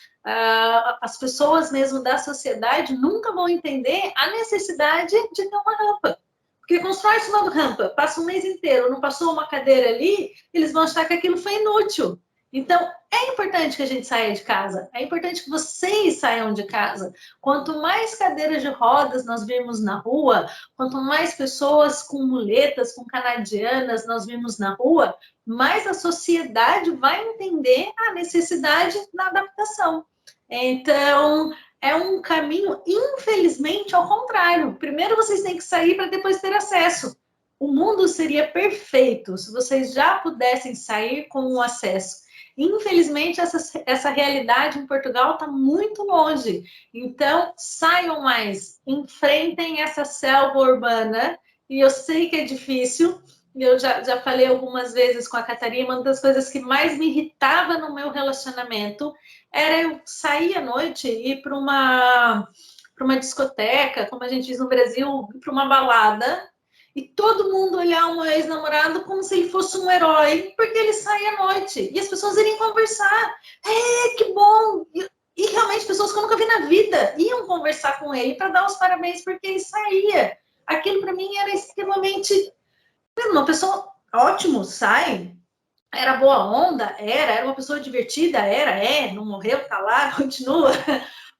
as pessoas mesmo da sociedade nunca vão entender a necessidade de ter uma rampa. Porque constrói-se uma rampa, passa um mês inteiro, não passou uma cadeira ali, eles vão achar que aquilo foi inútil. Então, é importante que a gente saia de casa, é importante que vocês saiam de casa. Quanto mais cadeiras de rodas nós vimos na rua, quanto mais pessoas com muletas, com canadianas nós vimos na rua, mais a sociedade vai entender a necessidade da adaptação. Então, é um caminho, infelizmente, ao contrário. Primeiro vocês têm que sair para depois ter acesso. O mundo seria perfeito se vocês já pudessem sair com o acesso. Infelizmente, essa realidade em Portugal está muito longe. Então, saiam mais, enfrentem essa selva urbana. E eu sei que é difícil. Eu já falei algumas vezes com a Catarina, uma das coisas que mais me irritava no meu relacionamento era eu sair à noite e ir para uma discoteca, como a gente diz no Brasil, para uma balada, e todo mundo olhar o meu ex-namorado como se ele fosse um herói, porque ele sai à noite. E as pessoas iriam conversar. Que bom! E realmente, pessoas que eu nunca vi na vida iam conversar com ele para dar os parabéns porque ele saía. Aquilo para mim era extremamente... Uma pessoa, ótimo, sai. Era boa onda? Era uma pessoa divertida? Não morreu, tá lá, continua.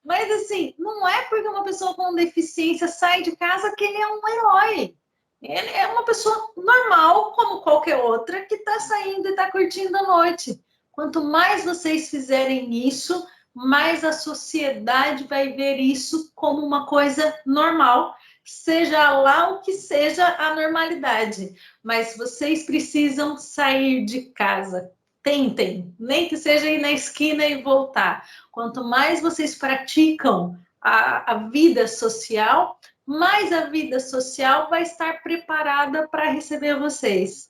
Mas assim, não é porque uma pessoa com deficiência sai de casa que ele é um herói. Ele é uma pessoa normal, como qualquer outra, que está saindo e está curtindo a noite. Quanto mais vocês fizerem isso, mais a sociedade vai ver isso como uma coisa normal, seja lá o que seja a normalidade. Mas vocês precisam sair de casa. Tentem, nem que seja ir na esquina e voltar. Quanto mais vocês praticam a vida social, mais a vida social vai estar preparada para receber vocês.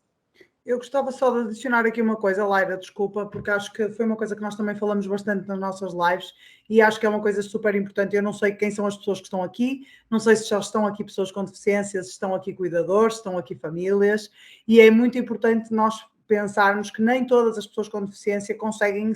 Eu gostava só de adicionar aqui uma coisa, Laira, desculpa, porque acho que foi uma coisa que nós também falamos bastante nas nossas lives e acho que é uma coisa super importante. Eu não sei quem são as pessoas que estão aqui, não sei se já estão aqui pessoas com deficiência, se estão aqui cuidadores, se estão aqui famílias, e é muito importante nós pensarmos que nem todas as pessoas com deficiência conseguem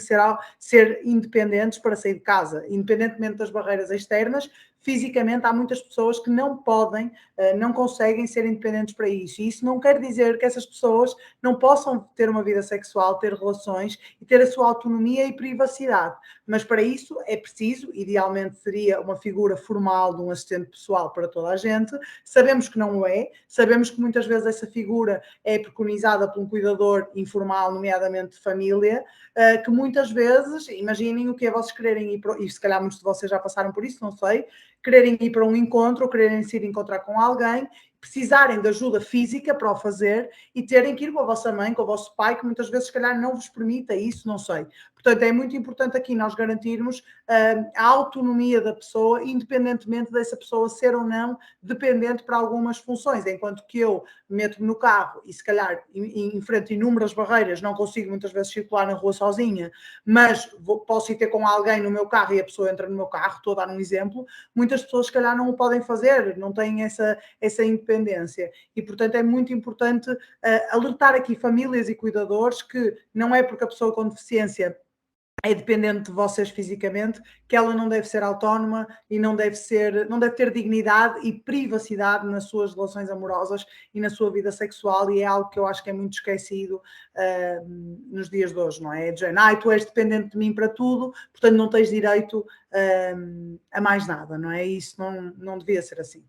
ser independentes para sair de casa, independentemente das barreiras externas. Fisicamente há muitas pessoas que não podem, não conseguem ser independentes para isso. E isso não quer dizer que essas pessoas não possam ter uma vida sexual, ter relações e ter a sua autonomia e privacidade. Mas para isso é preciso, idealmente seria uma figura formal de um assistente pessoal para toda a gente. Sabemos que não é, sabemos que muitas vezes essa figura é preconizada por um cuidador informal, nomeadamente de família, que muitas vezes, imaginem o que é vocês quererem ir para, e se calhar muitos de vocês já passaram por isso, não sei, quererem ir para um encontro, ou quererem se ir encontrar com alguém, precisarem de ajuda física para o fazer e terem que ir com a vossa mãe, com o vosso pai, que muitas vezes, se calhar, não vos permita isso, não sei. Portanto, é muito importante aqui nós garantirmos a autonomia da pessoa, independentemente dessa pessoa ser ou não dependente para algumas funções. Enquanto que eu meto-me no carro e, se calhar, enfrento inúmeras barreiras, não consigo muitas vezes circular na rua sozinha, mas posso ir ter com alguém no meu carro e a pessoa entra no meu carro, estou a dar um exemplo, muitas pessoas, se calhar, não o podem fazer, não têm essa independência. E, portanto, é muito importante alertar aqui famílias e cuidadores que não é porque a pessoa com deficiência é dependente de vocês fisicamente, que ela não deve ser autónoma e não deve ter dignidade e privacidade nas suas relações amorosas e na sua vida sexual, e é algo que eu acho que é muito esquecido nos dias de hoje, não é? Tu és dependente de mim para tudo, portanto não tens direito a mais nada, não é? Isso não devia ser assim.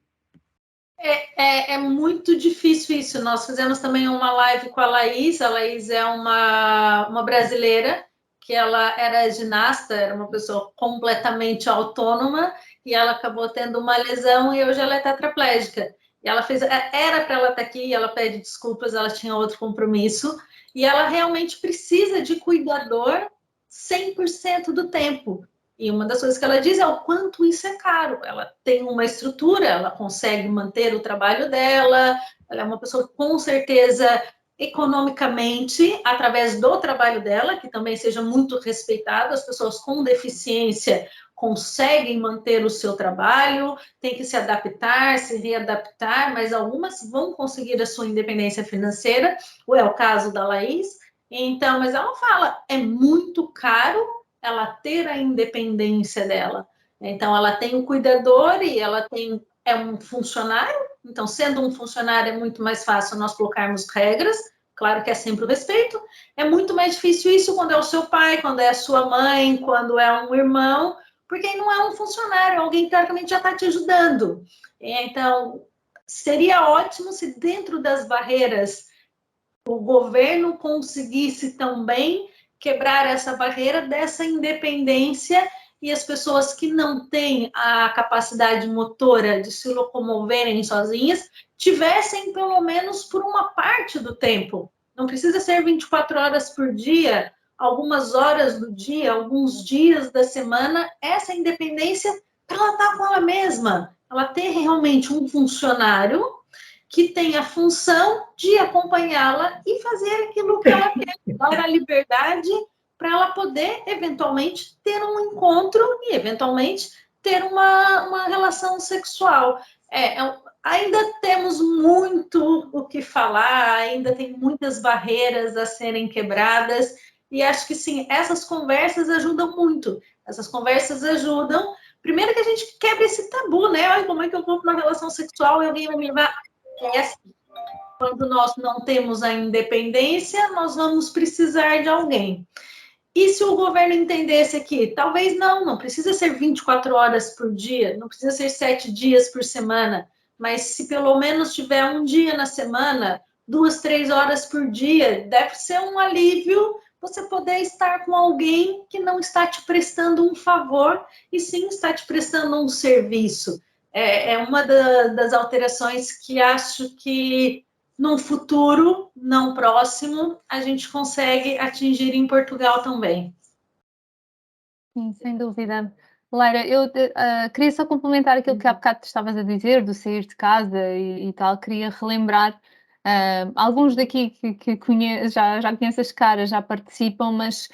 É muito difícil isso. Nós fizemos também uma live com a Laís. A Laís é uma brasileira que ela era ginasta, era uma pessoa completamente autônoma e ela acabou tendo uma lesão e hoje ela é tetraplégica. E ela era para ela estar aqui, ela pede desculpas, ela tinha outro compromisso e ela realmente precisa de cuidador 100% do tempo. E uma das coisas que ela diz é o quanto isso é caro. Ela tem uma estrutura, ela consegue manter o trabalho dela, ela é uma pessoa com certeza economicamente, através do trabalho dela, que também seja muito respeitado, as pessoas com deficiência conseguem manter o seu trabalho, tem que se adaptar, se readaptar, mas algumas vão conseguir a sua independência financeira, ou é o caso da Laís. Então, mas ela fala, é muito caro ela ter a independência dela. Então, ela tem um cuidador e ela é um funcionário. Então, sendo um funcionário, é muito mais fácil nós colocarmos regras. Claro que é sempre o respeito. É muito mais difícil isso quando é o seu pai, quando é a sua mãe, quando é um irmão, porque não é um funcionário, alguém que teoricamente já está te ajudando. Então, seria ótimo se dentro das barreiras o governo conseguisse também quebrar essa barreira dessa independência e as pessoas que não têm a capacidade motora de se locomoverem sozinhas tivessem pelo menos por uma parte do tempo. Não precisa ser 24 horas por dia, algumas horas do dia, alguns dias da semana, essa independência para ela estar com ela mesma, ela ter realmente um funcionário que tem a função de acompanhá-la e fazer aquilo que ela quer, dar a liberdade para ela poder, eventualmente, ter um encontro e, eventualmente, ter uma relação sexual. Ainda temos muito o que falar, ainda tem muitas barreiras a serem quebradas, e acho que, sim, essas conversas ajudam muito. Essas conversas ajudam, primeiro que a gente quebra esse tabu, né? Olha, como é que eu vou para uma relação sexual e alguém vai me levar... Quando nós não temos a independência, nós vamos precisar de alguém. E se o governo entendesse aqui, talvez não precisa ser 24 horas por dia, não precisa ser 7 dias por semana, mas se pelo menos tiver um dia na semana, 2, 3 horas por dia, deve ser um alívio você poder estar com alguém que não está te prestando um favor, e sim está te prestando um serviço. É uma das alterações que acho que num futuro não próximo a gente consegue atingir em Portugal também. Sim, sem dúvida. Laira, eu queria só complementar aquilo que há bocado tu estavas a dizer, do sair de casa e tal. Queria relembrar alguns daqui que já conheço as caras, já participam, mas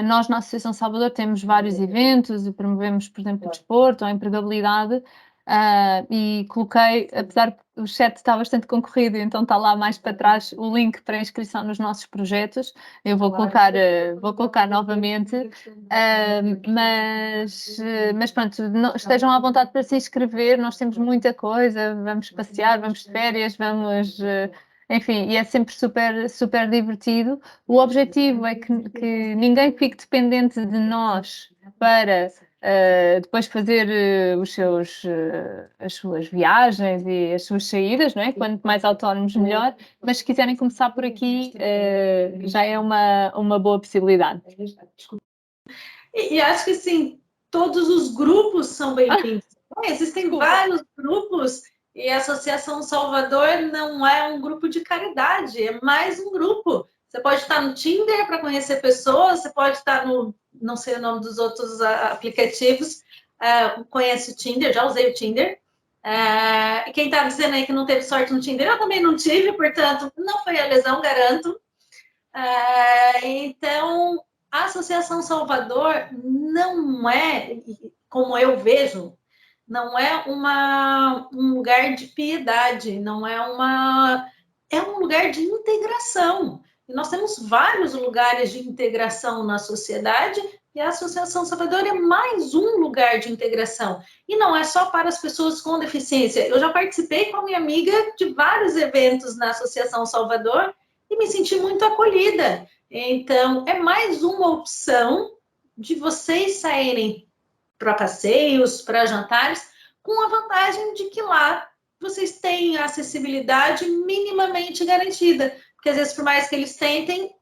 nós na Associação Salvador temos vários eventos e promovemos, por exemplo, o desporto ou a empregabilidade. E coloquei, apesar que o chat está bastante concorrido, então está lá mais para trás o link para inscrição nos nossos projetos. Eu vou colocar novamente, mas pronto, estejam à vontade para se inscrever, nós temos muita coisa, vamos passear, vamos de férias, enfim, e é sempre super, super divertido. O objetivo é que ninguém fique dependente de nós para depois fazer as suas viagens e as suas saídas, não é? Quanto mais autónomos, melhor. Mas se quiserem começar por aqui, já é uma boa possibilidade. E acho que, sim, todos os grupos são bem-vindos. Existem vários grupos e a Associação Salvador não é um grupo de caridade, é mais um grupo. Você pode estar no Tinder para conhecer pessoas, você pode estar no, não sei o nome dos outros aplicativos, conhece o Tinder, já usei o Tinder. Quem está dizendo aí que não teve sorte no Tinder, eu também não tive, portanto, não foi a lesão, garanto. Então, a Associação Salvador não é, como eu vejo, não é um lugar de piedade, não é é um lugar de integração. E nós temos vários lugares de integração na sociedade, E a Associação Salvador é mais um lugar de integração. E não é só para as pessoas com deficiência. Eu já participei com a minha amiga de vários eventos na Associação Salvador e me senti muito acolhida. Então, é mais uma opção de vocês saírem para passeios, para jantares, com a vantagem de que lá vocês têm a acessibilidade minimamente garantida. Porque às vezes, por mais que eles tentem,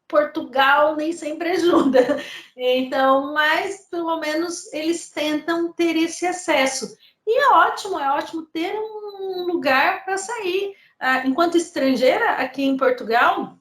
Portugal nem sempre ajuda. Então, mas pelo menos eles tentam ter esse acesso. E é ótimo ter um lugar para sair. Enquanto estrangeira, aqui em Portugal,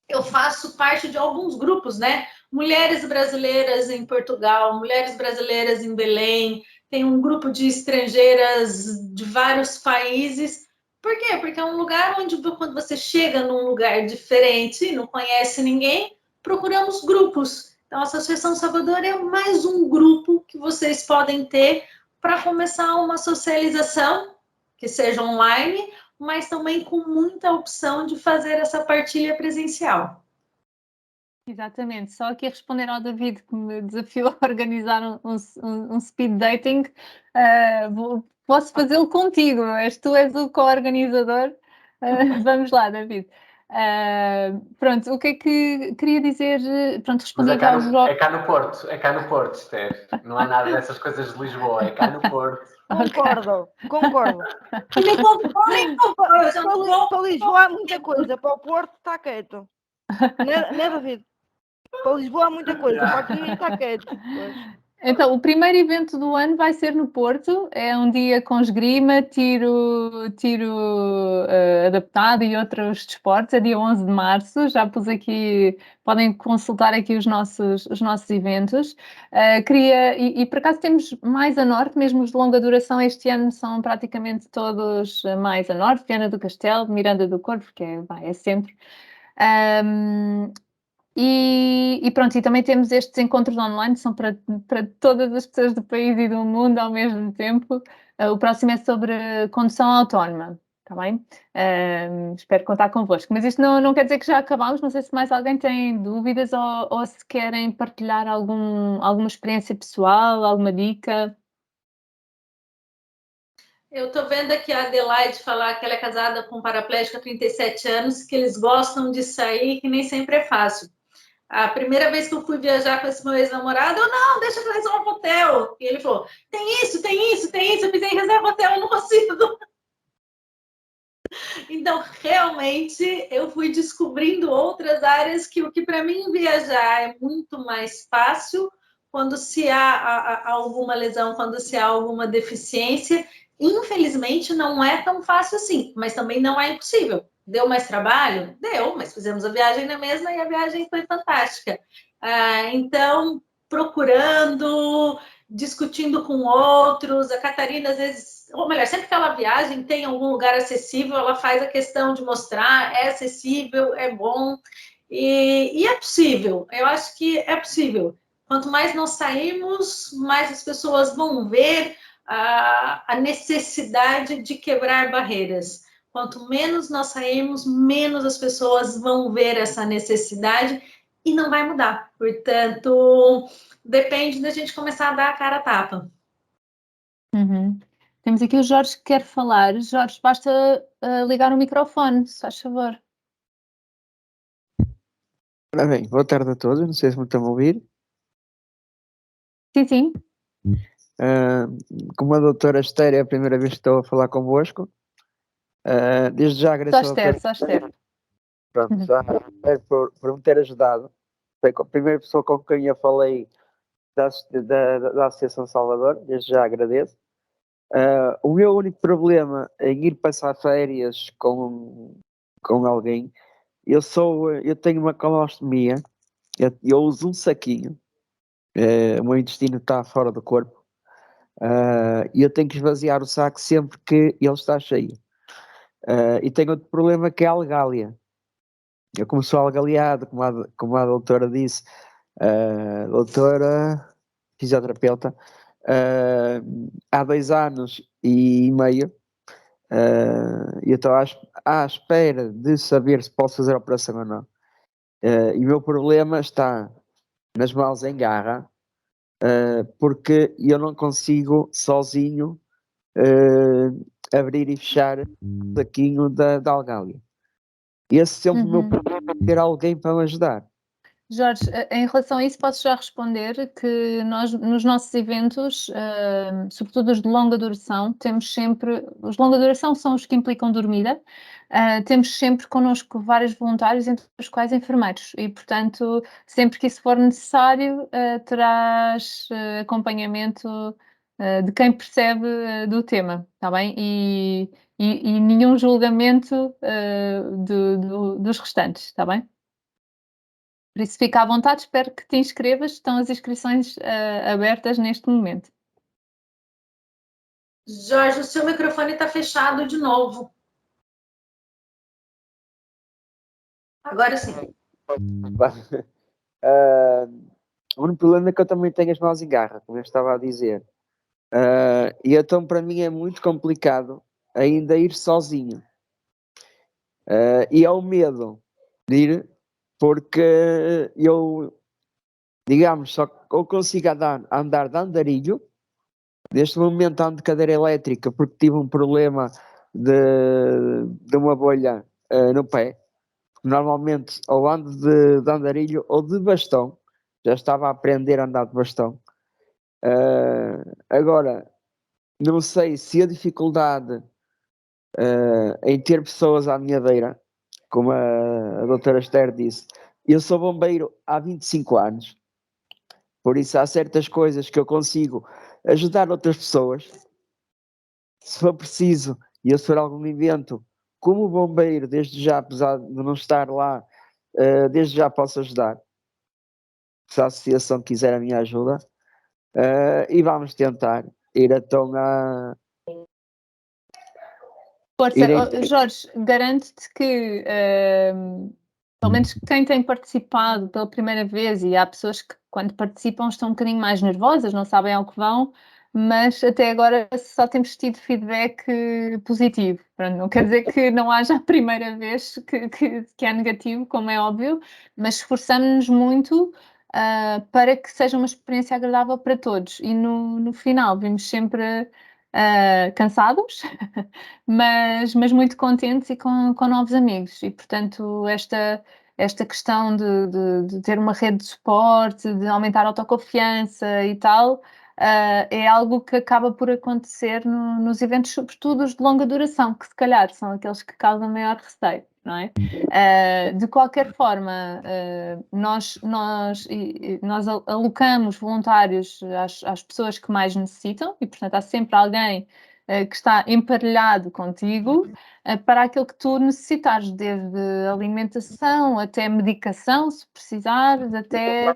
eu faço parte de alguns grupos, né? Mulheres brasileiras em Portugal, mulheres brasileiras em Belém, tem um grupo de estrangeiras de vários países. Por quê? Porque é um lugar onde, quando você chega num lugar diferente, não conhece ninguém, procuramos grupos. Então, a Associação Salvador é mais um grupo que vocês podem ter para começar uma socialização, que seja online, mas também com muita opção de fazer essa partilha presencial. Exatamente, só aqui a responder ao David que me desafiou a organizar um speed dating, posso fazê-lo contigo, tu és o co-organizador, vamos lá, David. Pronto, o que é que queria dizer? Pronto, respondendo Mas aos jogos. é cá no Porto, Esther. Não é nada dessas coisas de Lisboa, é cá no Porto. Concordo. Nem concordo. Para Lisboa há muita coisa, para o Porto está quieto. Não é, David? Para Lisboa há muita coisa, para aqui está quieto. Pois. Então, o primeiro evento do ano vai ser no Porto, é um dia com esgrima, tiro adaptado e outros desportos, é dia 11 de março, já pus aqui, podem consultar aqui os nossos eventos. E por acaso temos mais a norte, mesmo os de longa duração este ano são praticamente todos mais a norte, Viana do Castelo, Miranda do Corvo, porque é sempre. E pronto, e também temos estes encontros online, são para todas as pessoas do país e do mundo ao mesmo tempo. O próximo é sobre condução autónoma, está bem? Espero contar convosco. Mas isto não quer dizer que já acabámos, não sei se mais alguém tem dúvidas ou se querem partilhar alguma experiência pessoal, alguma dica. Eu estou vendo aqui a Adelaide falar que ela é casada com um paraplégico há 37 anos, que eles gostam de sair, que nem sempre é fácil. A primeira vez que eu fui viajar com esse meu ex-namorado, não, deixa que eu reservo hotel. E ele falou, tem isso. Eu pensei, reserva hotel, eu não consigo. Então, realmente, eu fui descobrindo outras áreas que o que para mim viajar é muito mais fácil quando se há alguma lesão, quando se há alguma deficiência. Infelizmente, não é tão fácil assim, mas também não é impossível. Deu mais trabalho? Deu, mas fizemos a viagem na mesma e a viagem foi fantástica. Então, procurando, discutindo com outros, a Catarina, às vezes, ou melhor, sempre que ela viaja, tem algum lugar acessível, ela faz a questão de mostrar, é acessível, é bom, e é possível, eu acho que é possível. Quanto mais nós sairmos, mais as pessoas vão ver a necessidade de quebrar barreiras. Quanto menos nós sairmos, menos as pessoas vão ver essa necessidade e não vai mudar. Portanto, depende da gente começar a dar a cara a tapa. Uhum. Temos aqui o Jorge que quer falar. Jorge, basta ligar o microfone, se faz favor. Ora bem, boa tarde a todos, não sei se me estão a ouvir. Sim, sim. Como a doutora Esther é a primeira vez que estou a falar convosco, desde já agradeço Só Esther. Pronto, já por me ter ajudado. Foi a primeira pessoa com quem eu falei da Associação Salvador, desde já agradeço. O meu único problema em ir passar férias com alguém, eu tenho uma colostomia, eu uso um saquinho, o meu intestino está fora do corpo, e eu tenho que esvaziar o saco sempre que ele está cheio. E tenho outro problema que é a algália. Eu como sou algaliado, como a doutora disse, doutora fisioterapeuta, há 2 anos e meio, e eu estou à espera de saber se posso fazer a operação ou não. E o meu problema está nas mãos em garra, porque eu não consigo sozinho abrir e fechar o saquinho da Algália. Esse sempre o meu problema é ter alguém para me ajudar. Jorge, em relação a isso, posso já responder que nós, nos nossos eventos, sobretudo os de longa duração, temos sempre... Os de longa duração são os que implicam dormida. Temos sempre connosco vários voluntários, entre os quais enfermeiros. E, portanto, sempre que isso for necessário, terás acompanhamento de quem percebe do tema, está bem? E nenhum julgamento dos restantes, está bem? Por isso, fica à vontade, espero que te inscrevas. Estão as inscrições abertas neste momento. Jorge, o seu microfone está fechado de novo. Agora sim. O único problema é que eu também tenho as mãos em garra, como eu estava a dizer. E então para mim é muito complicado ainda ir sozinho. E é o medo de ir, porque eu, digamos, só consigo andar de andarilho. Neste momento ando de cadeira elétrica porque tive um problema de uma bolha no pé. Normalmente ou ando de andarilho ou de bastão. Já estava a aprender a andar de bastão. Agora, não sei se a dificuldade em ter pessoas à minha beira, como a doutora Esther disse, eu sou bombeiro há 25 anos, por isso há certas coisas que eu consigo ajudar outras pessoas. Se for preciso, e eu se for algum evento, como bombeiro, desde já, apesar de não estar lá, desde já posso ajudar. Se a associação quiser a minha ajuda. E vamos tentar ir então a... Força, Jorge, garanto-te que, pelo menos quem tem participado pela primeira vez, e há pessoas que quando participam estão um bocadinho mais nervosas, não sabem ao que vão, mas até agora só temos tido feedback positivo. Pronto, não quer dizer que não haja a primeira vez que é negativo, como é óbvio, mas esforçamos-nos muito para que seja uma experiência agradável para todos. E no final vimos sempre cansados, mas muito contentes e com novos amigos. E, portanto, esta questão de ter uma rede de suporte, de aumentar a autoconfiança e tal, é algo que acaba por acontecer nos eventos, sobretudo os de longa duração, que se calhar são aqueles que causam maior receio, não é? De qualquer forma, nós alocamos voluntários às pessoas que mais necessitam e, portanto, há sempre alguém que está emparelhado contigo para aquilo que tu necessitares, desde alimentação até medicação, se precisares, até...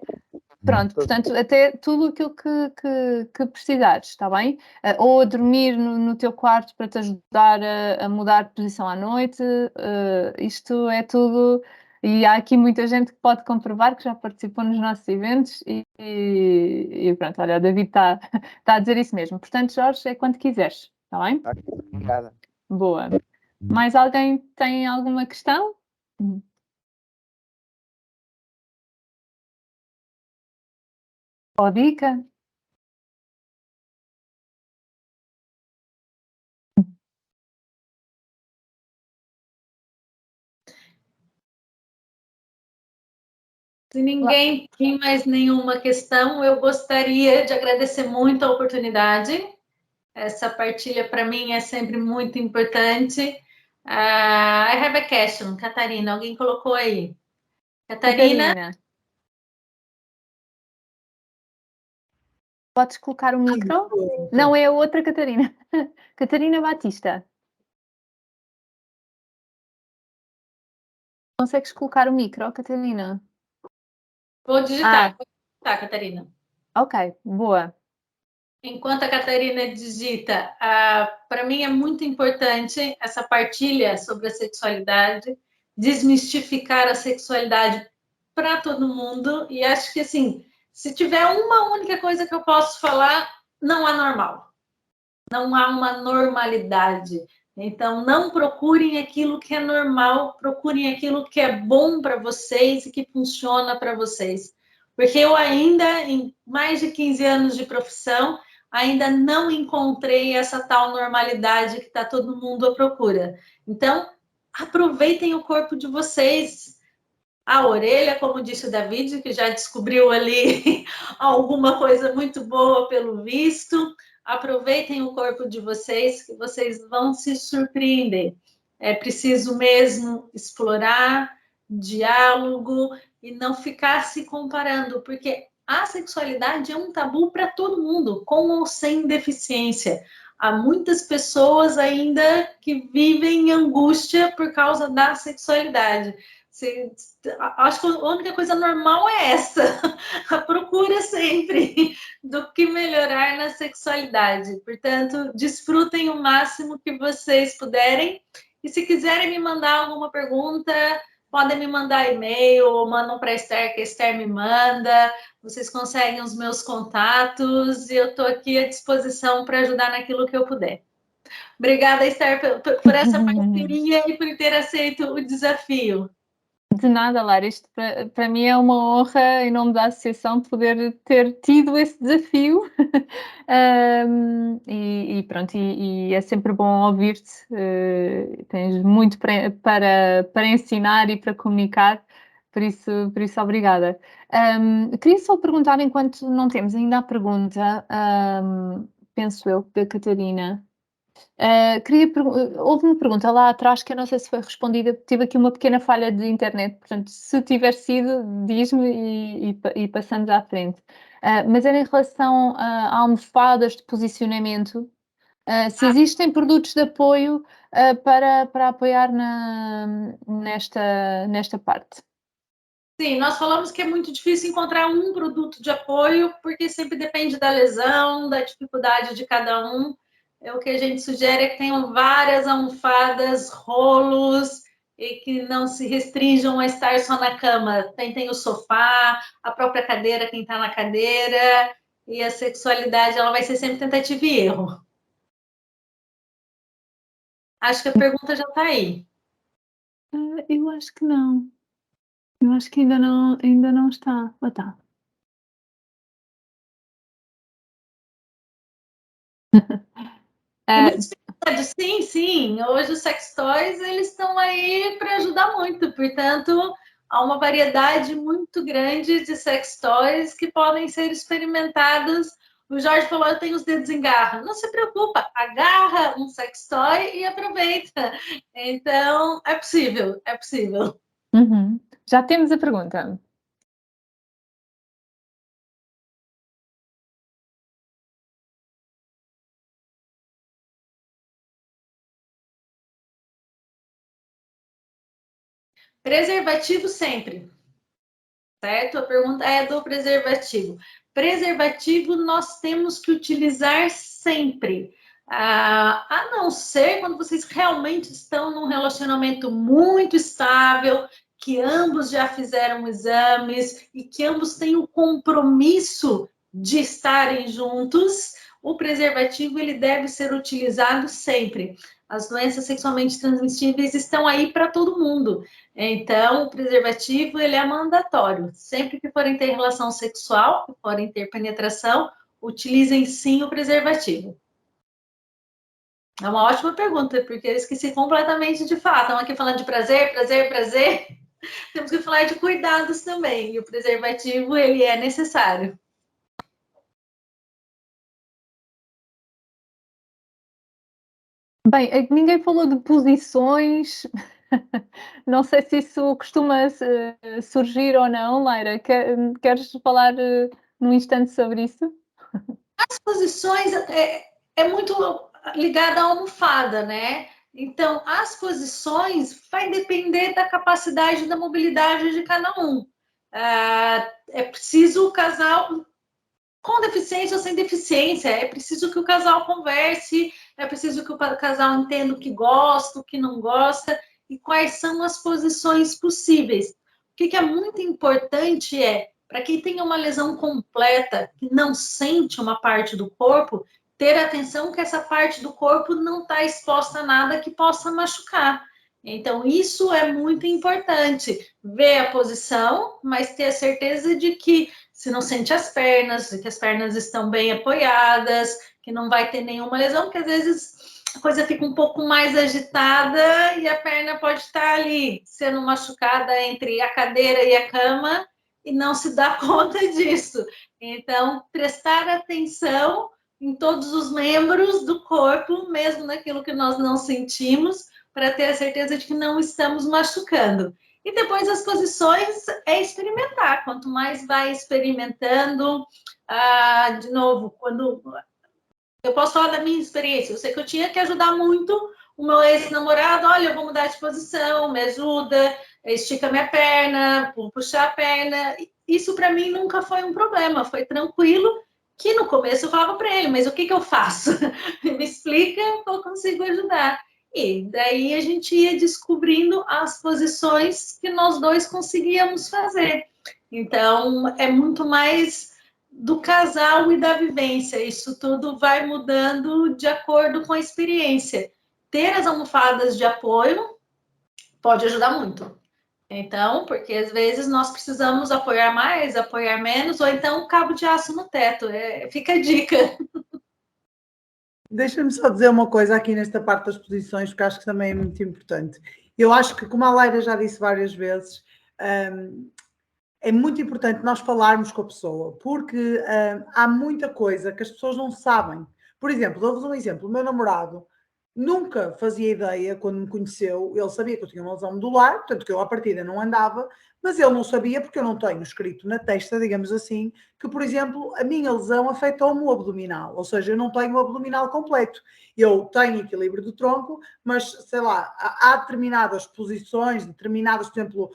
Pronto, portanto, até tudo aquilo que precisares, está bem? Ou a dormir no teu quarto para te ajudar a mudar de posição à noite, isto é tudo... E há aqui muita gente que pode comprovar que já participou nos nossos eventos e pronto, olha, o David está a dizer isso mesmo. Portanto, Jorge, é quando quiseres, está bem? Obrigada. Boa. Mais alguém tem alguma questão? Ou dica? Se ninguém tem mais nenhuma questão, eu gostaria de agradecer muito a oportunidade. Essa partilha para mim é sempre muito importante. I have a question, Catarina. Alguém colocou aí? Catarina. Podes colocar o micro? Não, é a outra Catarina. Catarina Batista. Consegues colocar o micro, Catarina? Vou digitar, Catarina. Ok, boa. Enquanto a Catarina digita, para mim é muito importante essa partilha sobre a sexualidade, desmistificar a sexualidade para todo mundo. E acho que, assim, se tiver uma única coisa que eu posso falar, não é normal. Não há uma normalidade. Então, não procurem aquilo que é normal, procurem aquilo que é bom para vocês e que funciona para vocês. Porque eu ainda, em mais de 15 anos de profissão, ainda não encontrei essa tal normalidade que está todo mundo à procura. Então, aproveitem o corpo de vocês. A orelha, como disse o David, que já descobriu ali alguma coisa muito boa pelo visto. Aproveitem o corpo de vocês, que vocês vão se surpreender. É preciso mesmo explorar, diálogo e não ficar se comparando, porque a sexualidade é um tabu para todo mundo, com ou sem deficiência. Há muitas pessoas ainda que vivem em angústia por causa da sexualidade. Acho que a única coisa normal é essa, a procura sempre do que melhorar na sexualidade. Portanto, desfrutem o máximo que vocês puderem. E se quiserem me mandar alguma pergunta, podem me mandar e-mail ou mandam para a Esther, que a Esther me manda. Vocês conseguem os meus contatos e eu estou aqui à disposição para ajudar naquilo que eu puder. Obrigada, Esther, por essa parceria e por ter aceito o desafio. De nada, Lara. Isto para mim é uma honra, em nome da associação, poder ter tido esse desafio. E pronto, e é sempre bom ouvir-te. Tens muito para ensinar e para comunicar, por isso obrigada. Queria só perguntar, enquanto não temos ainda a pergunta, penso eu, da Catarina. Houve uma pergunta lá atrás que eu não sei se foi respondida, tive aqui uma pequena falha de internet, portanto, se tiver sido, diz-me e passamos à frente. Mas era em relação a almofadas de posicionamento, se existem produtos de apoio para apoiar nesta parte. Sim, nós falamos que é muito difícil encontrar um produto de apoio, porque sempre depende da lesão, da dificuldade de cada um. O que a gente sugere é que tenham várias almofadas, rolos, e que não se restringam a estar só na cama. Tem o sofá, a própria cadeira, quem está na cadeira, e a sexualidade ela vai ser sempre tentativa e erro. Acho que a pergunta já está aí. Eu acho que não. Eu acho que ainda não está. Ou está? Sim, sim. Hoje os sex toys eles estão aí para ajudar muito. Portanto, há uma variedade muito grande de sex toys que podem ser experimentados. O Jorge falou, eu tenho os dedos em garra. Não se preocupa, agarra um sex toy e aproveita. Então, é possível, é possível. Uhum. Já temos a pergunta. Preservativo sempre, certo? A pergunta é do preservativo. Preservativo nós temos que utilizar sempre. A não ser quando vocês realmente estão num relacionamento muito estável, que ambos já fizeram exames e que ambos têm o compromisso de estarem juntos, o preservativo ele deve ser utilizado sempre. As doenças sexualmente transmissíveis estão aí para todo mundo. Então, o preservativo ele é mandatório. Sempre que forem ter relação sexual, que forem ter penetração, utilizem sim o preservativo. É uma ótima pergunta, porque eu esqueci completamente de falar. Estamos aqui falando de prazer, prazer, prazer. Temos que falar de cuidados também. E o preservativo, ele é necessário. Bem, ninguém falou de posições. Não sei se isso costuma surgir ou não, Laira. Queres falar num instante sobre isso? As posições é muito ligada à almofada, né? Então, as posições vai depender da capacidade da mobilidade de cada um. É preciso o casal com deficiência ou sem deficiência, é preciso que o casal converse, é preciso que o casal entenda o que gosta, o que não gosta e quais são as posições possíveis. O que é muito importante é, para quem tem uma lesão completa, que não sente uma parte do corpo, ter atenção que essa parte do corpo não está exposta a nada que possa machucar. Então, isso é muito importante. Ver a posição, mas ter a certeza de que se não sente as pernas, que as pernas estão bem apoiadas, que não vai ter nenhuma lesão, porque às vezes a coisa fica um pouco mais agitada e a perna pode estar ali sendo machucada entre a cadeira e a cama e não se dá conta disso. Então, prestar atenção em todos os membros do corpo, mesmo naquilo que nós não sentimos, para ter a certeza de que não estamos machucando. E depois as posições é experimentar. Quanto mais vai experimentando, de novo, quando eu posso falar da minha experiência, eu sei que eu tinha que ajudar muito o meu ex-namorado, olha, eu vou mudar de posição, me ajuda, estica minha perna, vou puxar a perna. Isso para mim nunca foi um problema, foi tranquilo, que no começo eu falava para ele, mas o que eu faço? Me explica, eu consigo ajudar. E daí a gente ia descobrindo as posições que nós dois conseguíamos fazer. Então, é muito mais do casal e da vivência. Isso tudo vai mudando de acordo com a experiência. Ter as almofadas de apoio pode ajudar muito. Então, porque às vezes nós precisamos apoiar mais, apoiar menos, ou então cabo de aço no teto. Fica a dica. Deixa-me só dizer uma coisa aqui nesta parte das posições, porque acho que também é muito importante. Eu acho que, como a Laira já disse várias vezes, é muito importante nós falarmos com a pessoa, porque há muita coisa que as pessoas não sabem. Por exemplo, dou-vos um exemplo. O meu namorado nunca fazia ideia, quando me conheceu, ele sabia que eu tinha uma lesão medular, portanto que eu à partida não andava, mas ele não sabia, porque eu não tenho escrito na testa, digamos assim, que, por exemplo, a minha lesão afetou-me o abdominal, ou seja, eu não tenho o abdominal completo. Eu tenho equilíbrio do tronco, mas, sei lá, há determinadas posições, determinadas, por exemplo,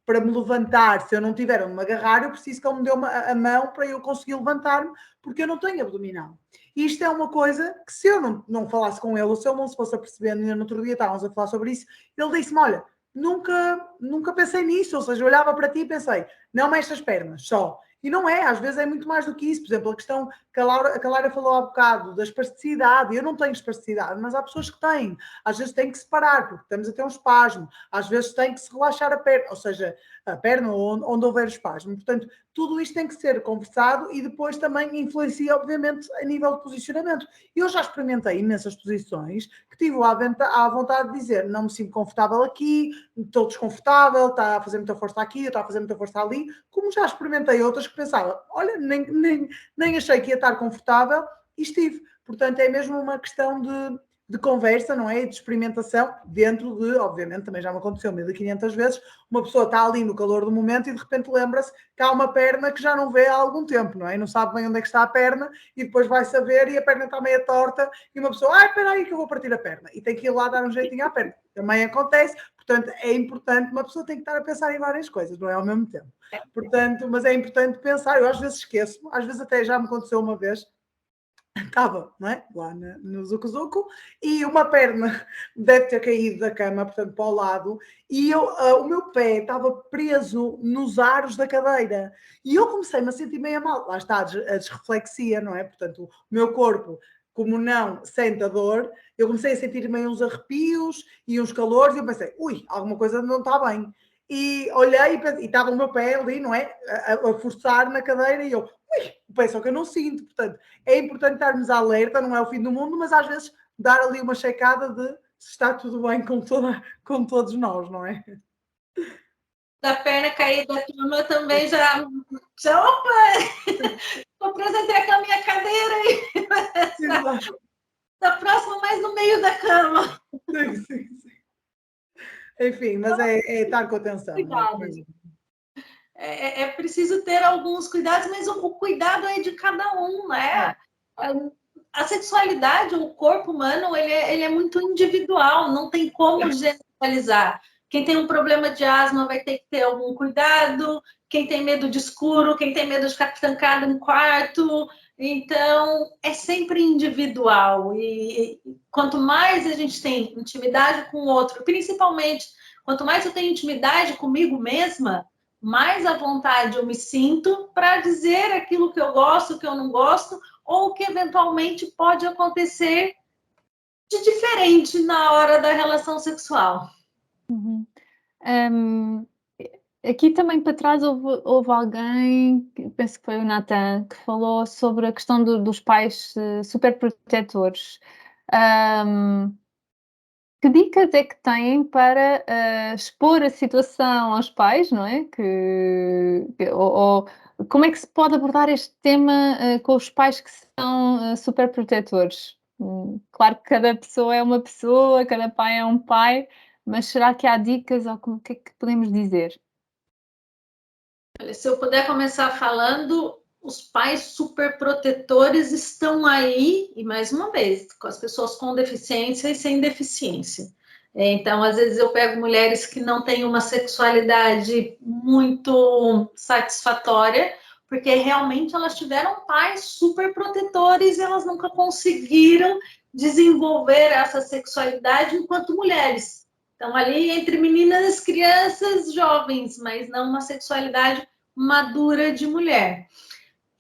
para me levantar, se eu não tiver onde me agarrar, eu preciso que ele me dê a mão para eu conseguir levantar-me, porque eu não tenho abdominal. E isto é uma coisa que, se eu não falasse com ele, ou se ele não se fosse apercebendo, ainda no outro dia estávamos a falar sobre isso, ele disse-me, olha, nunca pensei nisso, ou seja, eu olhava para ti e pensei, não mexas as pernas, só. E não é, às vezes é muito mais do que isso. Por exemplo, a questão que a Laura falou há bocado, da espasticidade. Eu não tenho espasticidade, mas há pessoas que têm. Às vezes tem que separar, porque estamos a ter um espasmo. Às vezes tem que se relaxar a perna, ou seja, a perna onde houver espasmo. Portanto, tudo isto tem que ser conversado e depois também influencia, obviamente, a nível de posicionamento. Eu já experimentei imensas posições que tive à vontade de dizer, não me sinto confortável aqui, estou desconfortável, está a fazer muita força aqui, está a fazer muita força ali, como já experimentei outras que pensava, olha, nem achei que ia estar confortável e estive. Portanto, é mesmo uma questão de conversa, não é? E de experimentação, dentro de, obviamente, também já me aconteceu 1500 vezes, uma pessoa está ali no calor do momento e de repente lembra-se que há uma perna que já não vê há algum tempo, não é? E não sabe bem onde é que está a perna e depois vai saber e a perna está meio torta e uma pessoa, espera aí que eu vou partir a perna. E tem que ir lá dar um jeitinho à perna. Também acontece, portanto, é importante, uma pessoa tem que estar a pensar em várias coisas, não é ao mesmo tempo. Portanto, mas é importante pensar, eu às vezes esqueço, às vezes até já me aconteceu uma vez, estava, não é? Lá no Zuco e uma perna deve ter caído da cama, portanto, para o lado, e o meu pé estava preso nos aros da cadeira. E eu comecei-me a sentir meio mal. Lá está a desreflexia, não é? Portanto, o meu corpo, como não sente a dor, eu comecei a sentir meio uns arrepios e uns calores, e eu pensei, ui, alguma coisa não está bem. E olhei e estava o meu pé ali, não é? A forçar na cadeira, e eu, ui, o pé só que eu não sinto, portanto, é importante estarmos alerta, não é o fim do mundo, mas às vezes dar ali uma checada de se está tudo bem com todos nós, não é? Da perna cair da cama também já opa! Estou presa entre a cama e a cadeira e da próxima mais no meio da cama. Sim. Enfim, mas é estar com atenção. É preciso ter alguns cuidados, mas o cuidado é de cada um, né? A sexualidade, o corpo humano, ele é muito individual, não tem como generalizar. Quem tem um problema de asma vai ter que ter algum cuidado, quem tem medo de escuro, quem tem medo de ficar trancado no quarto. Então, é sempre individual. E quanto mais a gente tem intimidade com o outro, principalmente, quanto mais eu tenho intimidade comigo mesma, mais à vontade eu me sinto para dizer aquilo que eu gosto, que eu não gosto, ou que eventualmente pode acontecer de diferente na hora da relação sexual. Uhum. aqui também para trás houve alguém, penso que foi o Nathan, que falou sobre a questão dos pais super protetores. Que dicas é que têm para expor a situação aos pais, não é? Ou como é que se pode abordar este tema com os pais que são super protetores? Claro que cada pessoa é uma pessoa, cada pai é um pai, mas será que há dicas ou o que é que podemos dizer? Se eu puder começar falando, os pais superprotetores estão aí, e mais uma vez, com as pessoas com deficiência e sem deficiência. Então, às vezes eu pego mulheres que não têm uma sexualidade muito satisfatória, porque realmente elas tiveram pais superprotetores e elas nunca conseguiram desenvolver essa sexualidade enquanto mulheres. Então, ali entre meninas, crianças, jovens, mas não uma sexualidade madura de mulher.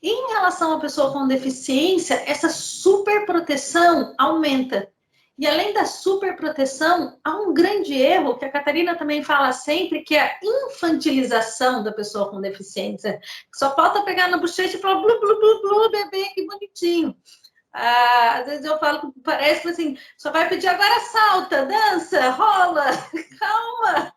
Em relação à pessoa com deficiência, essa superproteção aumenta. E além da superproteção, há um grande erro que a Catarina também fala sempre, que é a infantilização da pessoa com deficiência. Só falta pegar na bochecha e falar blu, blu, blu, blu, bebê, que bonitinho. Às vezes eu falo que parece que assim, só vai pedir agora salta, dança, rola, calma,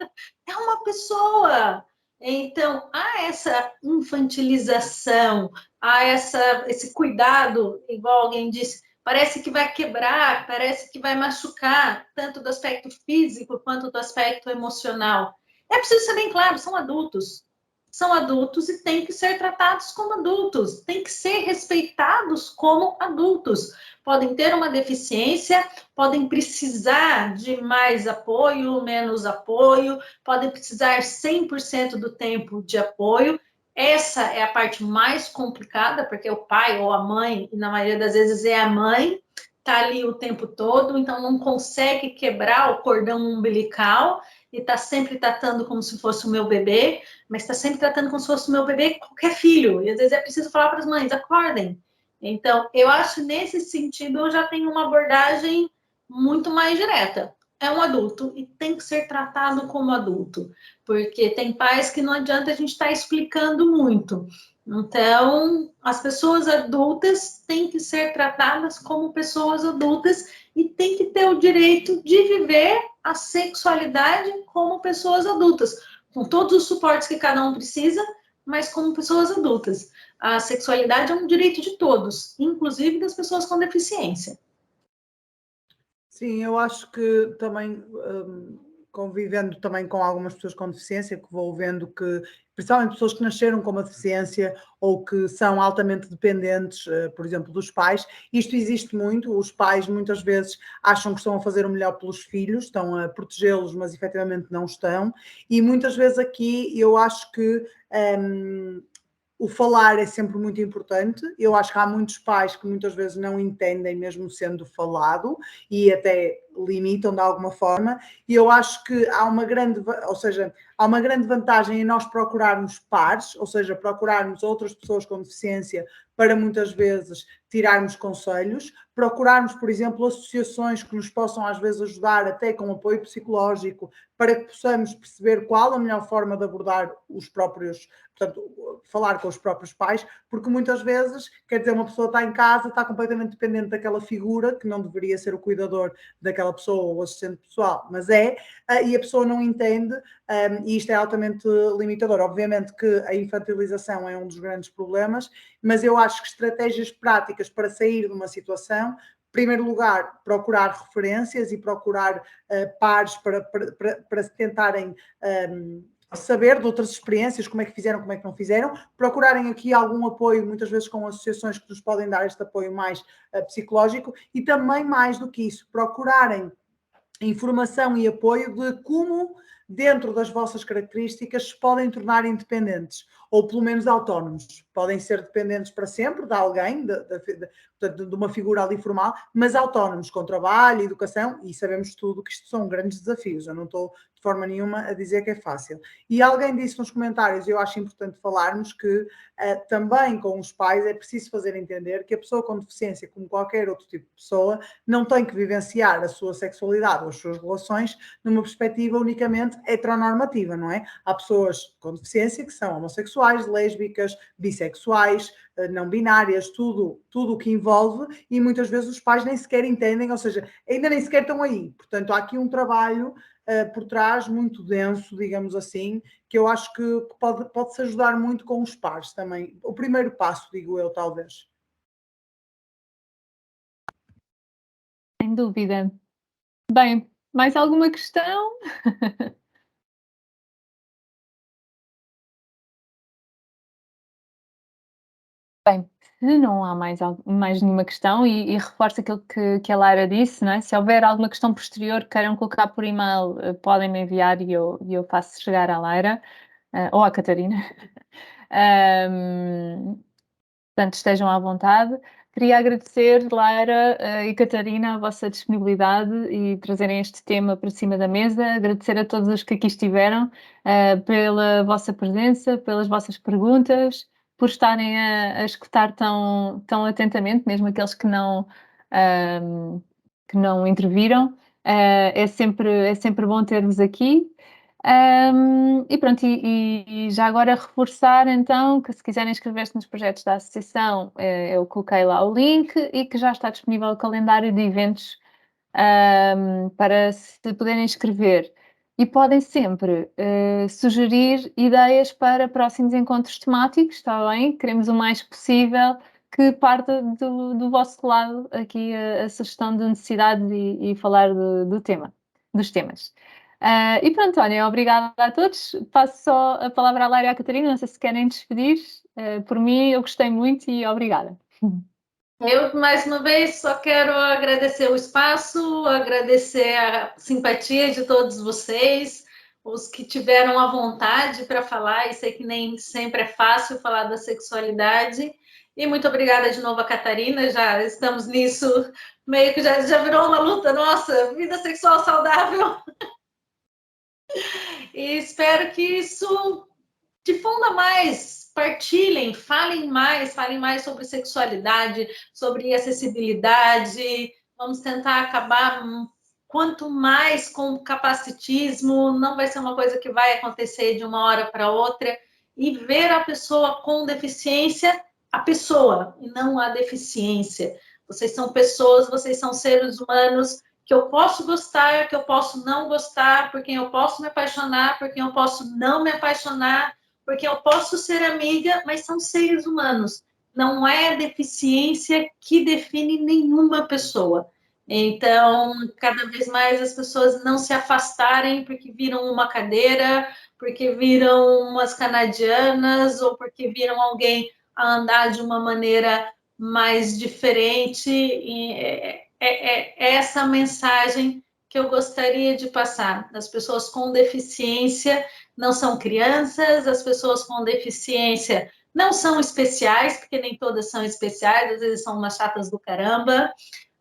é uma pessoa. Então, há essa infantilização, há esse cuidado, igual alguém disse, parece que vai quebrar, parece que vai machucar, tanto do aspecto físico quanto do aspecto emocional. É preciso ser bem claro, são adultos e têm que ser tratados como adultos, têm que ser respeitados como adultos. Podem ter uma deficiência, podem precisar de mais apoio, menos apoio, podem precisar 100% do tempo de apoio. Essa é a parte mais complicada, porque o pai ou a mãe, e na maioria das vezes é a mãe, está ali o tempo todo, então não consegue quebrar o cordão umbilical e está sempre tratando como se fosse o meu bebê, mas está sempre tratando como se fosse o meu bebê qualquer filho. E às vezes é preciso falar para as mães, acordem. Então, eu acho nesse sentido, eu já tenho uma abordagem muito mais direta. É um adulto e tem que ser tratado como adulto, porque tem pais que não adianta a gente estar explicando muito. Então, as pessoas adultas têm que ser tratadas como pessoas adultas e têm que ter o direito de viver a sexualidade como pessoas adultas, com todos os suportes que cada um precisa, mas como pessoas adultas. A sexualidade é um direito de todos, inclusive das pessoas com deficiência. Sim, eu acho que também, convivendo também com algumas pessoas com deficiência, que vou vendo que, principalmente pessoas que nasceram com uma deficiência ou que são altamente dependentes, por exemplo, dos pais, isto existe muito, os pais muitas vezes acham que estão a fazer o melhor pelos filhos, estão a protegê-los, mas efetivamente não estão, e muitas vezes aqui eu acho que o falar é sempre muito importante. Eu acho que há muitos pais que muitas vezes não entendem, mesmo sendo falado, e até limitam de alguma forma. E eu acho que há uma grande, ou seja, há uma grande vantagem em nós procurarmos pares, ou seja, procurarmos outras pessoas com deficiência para muitas vezes tirarmos conselhos, procurarmos, por exemplo, associações que nos possam às vezes ajudar até com apoio psicológico, para que possamos perceber qual a melhor forma de abordar os próprios, portanto, falar com os próprios pais, porque muitas vezes, quer dizer, uma pessoa está em casa, está completamente dependente daquela figura, que não deveria ser o cuidador daquela pessoa ou o assistente pessoal, mas é, e a pessoa não entende, e isto é altamente limitador. Obviamente que a infantilização é um dos grandes problemas, mas eu acho que estratégias práticas para sair de uma situação, em primeiro lugar, procurar referências e procurar pares para se tentarem saber de outras experiências, como é que fizeram, como é que não fizeram, procurarem aqui algum apoio, muitas vezes com associações que nos podem dar este apoio mais psicológico, e também mais do que isso, procurarem informação e apoio de como, dentro das vossas características, se podem tornar independentes, ou pelo menos autónomos. Podem ser dependentes para sempre de alguém, de uma figura ali formal, mas autónomos, com trabalho, educação, e sabemos tudo que isto são grandes desafios. Eu não estou de forma nenhuma a dizer que é fácil. E alguém disse nos comentários, eu acho importante falarmos, que também com os pais é preciso fazer entender que a pessoa com deficiência, como qualquer outro tipo de pessoa, não tem que vivenciar a sua sexualidade ou as suas relações numa perspectiva unicamente heteronormativa, não é? Há pessoas com deficiência que são homossexuais, lésbicas, bissexuais, não binárias, tudo o que envolve, e muitas vezes os pais nem sequer entendem, ou seja, ainda nem sequer estão aí. Portanto, há aqui um trabalho por trás muito denso, digamos assim, que eu acho que pode-se ajudar muito com os pares também. O primeiro passo, digo eu, talvez. Sem dúvida. Bem, mais alguma questão? Bem, se não há mais nenhuma questão, e reforço aquilo que a Lara disse, não é? Se houver alguma questão posterior que queiram colocar por e-mail, podem me enviar e eu faço chegar à Lara, ou à Catarina. Portanto, estejam à vontade. Queria agradecer, Lara e Catarina, a vossa disponibilidade e trazerem este tema para cima da mesa. Agradecer a todos os que aqui estiveram pela vossa presença, pelas vossas perguntas, por estarem a escutar tão atentamente, mesmo aqueles que não interviram. É sempre bom ter-vos aqui. E pronto, e já agora reforçar então que se quiserem inscrever-se nos projetos da associação, eu coloquei lá o link e que já está disponível o calendário de eventos para se poderem inscrever. E podem sempre sugerir ideias para próximos encontros temáticos, está bem? Queremos o mais possível que parta do vosso lado aqui a sugestão de necessidades e falar dos temas. E pronto, olha, obrigada a todos. Passo só a palavra à Lara e à Catarina, não sei se querem despedir. Por mim, eu gostei muito e obrigada. Eu, mais uma vez, só quero agradecer o espaço, agradecer a simpatia de todos vocês, os que tiveram a vontade para falar, e sei que nem sempre é fácil falar da sexualidade. E muito obrigada de novo a Catarina, já estamos nisso, meio que já virou uma luta nossa, vida sexual saudável. E espero que isso difunda mais, partilhem, falem mais sobre sexualidade, sobre acessibilidade. Vamos tentar acabar quanto mais com o capacitismo, não vai ser uma coisa que vai acontecer de uma hora para outra, e ver a pessoa com deficiência, a pessoa, e não a deficiência. Vocês são pessoas, vocês são seres humanos, que eu posso gostar, que eu posso não gostar, por quem eu posso me apaixonar, por quem eu posso não me apaixonar, porque eu posso ser amiga, mas são seres humanos. Não é a deficiência que define nenhuma pessoa. Então, cada vez mais as pessoas não se afastarem porque viram uma cadeira, porque viram umas canadianas, ou porque viram alguém a andar de uma maneira mais diferente. E é essa mensagem que eu gostaria de passar. As pessoas com deficiência não são crianças, as pessoas com deficiência não são especiais, porque nem todas são especiais, às vezes são umas chatas do caramba.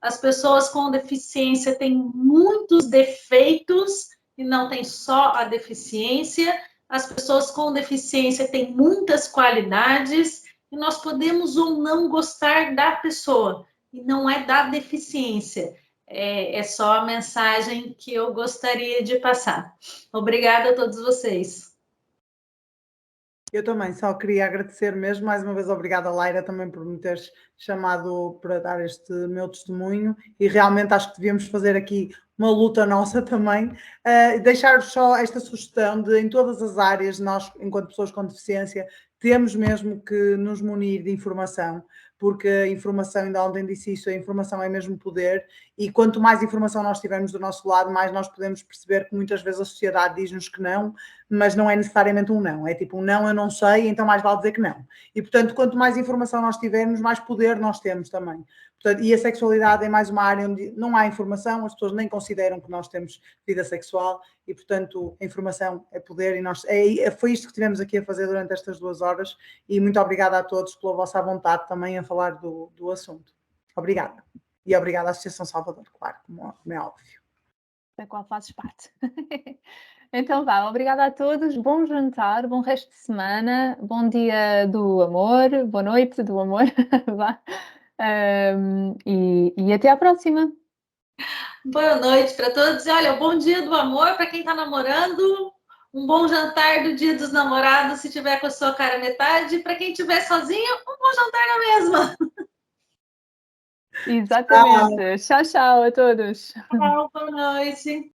As pessoas com deficiência têm muitos defeitos e não tem só a deficiência. As pessoas com deficiência têm muitas qualidades e nós podemos ou não gostar da pessoa, e não é da deficiência. É só a mensagem que eu gostaria de passar. Obrigada a todos vocês. Eu também só queria agradecer mesmo, mais uma vez obrigada, Laira, também por me teres chamado para dar este meu testemunho, e realmente acho que devíamos fazer aqui uma luta nossa também, deixar só esta sugestão de, em todas as áreas, nós, enquanto pessoas com deficiência, temos mesmo que nos munir de informação, porque a informação, ainda ontem disse isso, a informação é mesmo poder, e quanto mais informação nós tivermos do nosso lado, mais nós podemos perceber que muitas vezes a sociedade diz-nos que não, mas não é necessariamente um não, é tipo um não, eu não sei, então mais vale dizer que não. E, portanto, quanto mais informação nós tivermos, mais poder nós temos também. Portanto, e a sexualidade é mais uma área onde não há informação, as pessoas nem consideram que nós temos vida sexual, e, portanto, a informação é poder, e nós, foi isto que tivemos aqui a fazer durante estas 2 horas, e muito obrigada a todos pela vossa vontade também a falar do assunto. Obrigada. E obrigada à Associação Salvador, claro, como é óbvio. Da qual fazes parte. Então vá, obrigada a todos, bom jantar, bom resto de semana, bom dia do amor, boa noite do amor, vá. E até à próxima. Boa noite para todos. E olha, bom dia do amor para quem está namorando. Um bom jantar do dia dos namorados, se tiver com a sua cara metade. Para quem estiver sozinho, um bom jantar na mesma. Exatamente. Tchau, tchau a todos. Tchau, boa noite.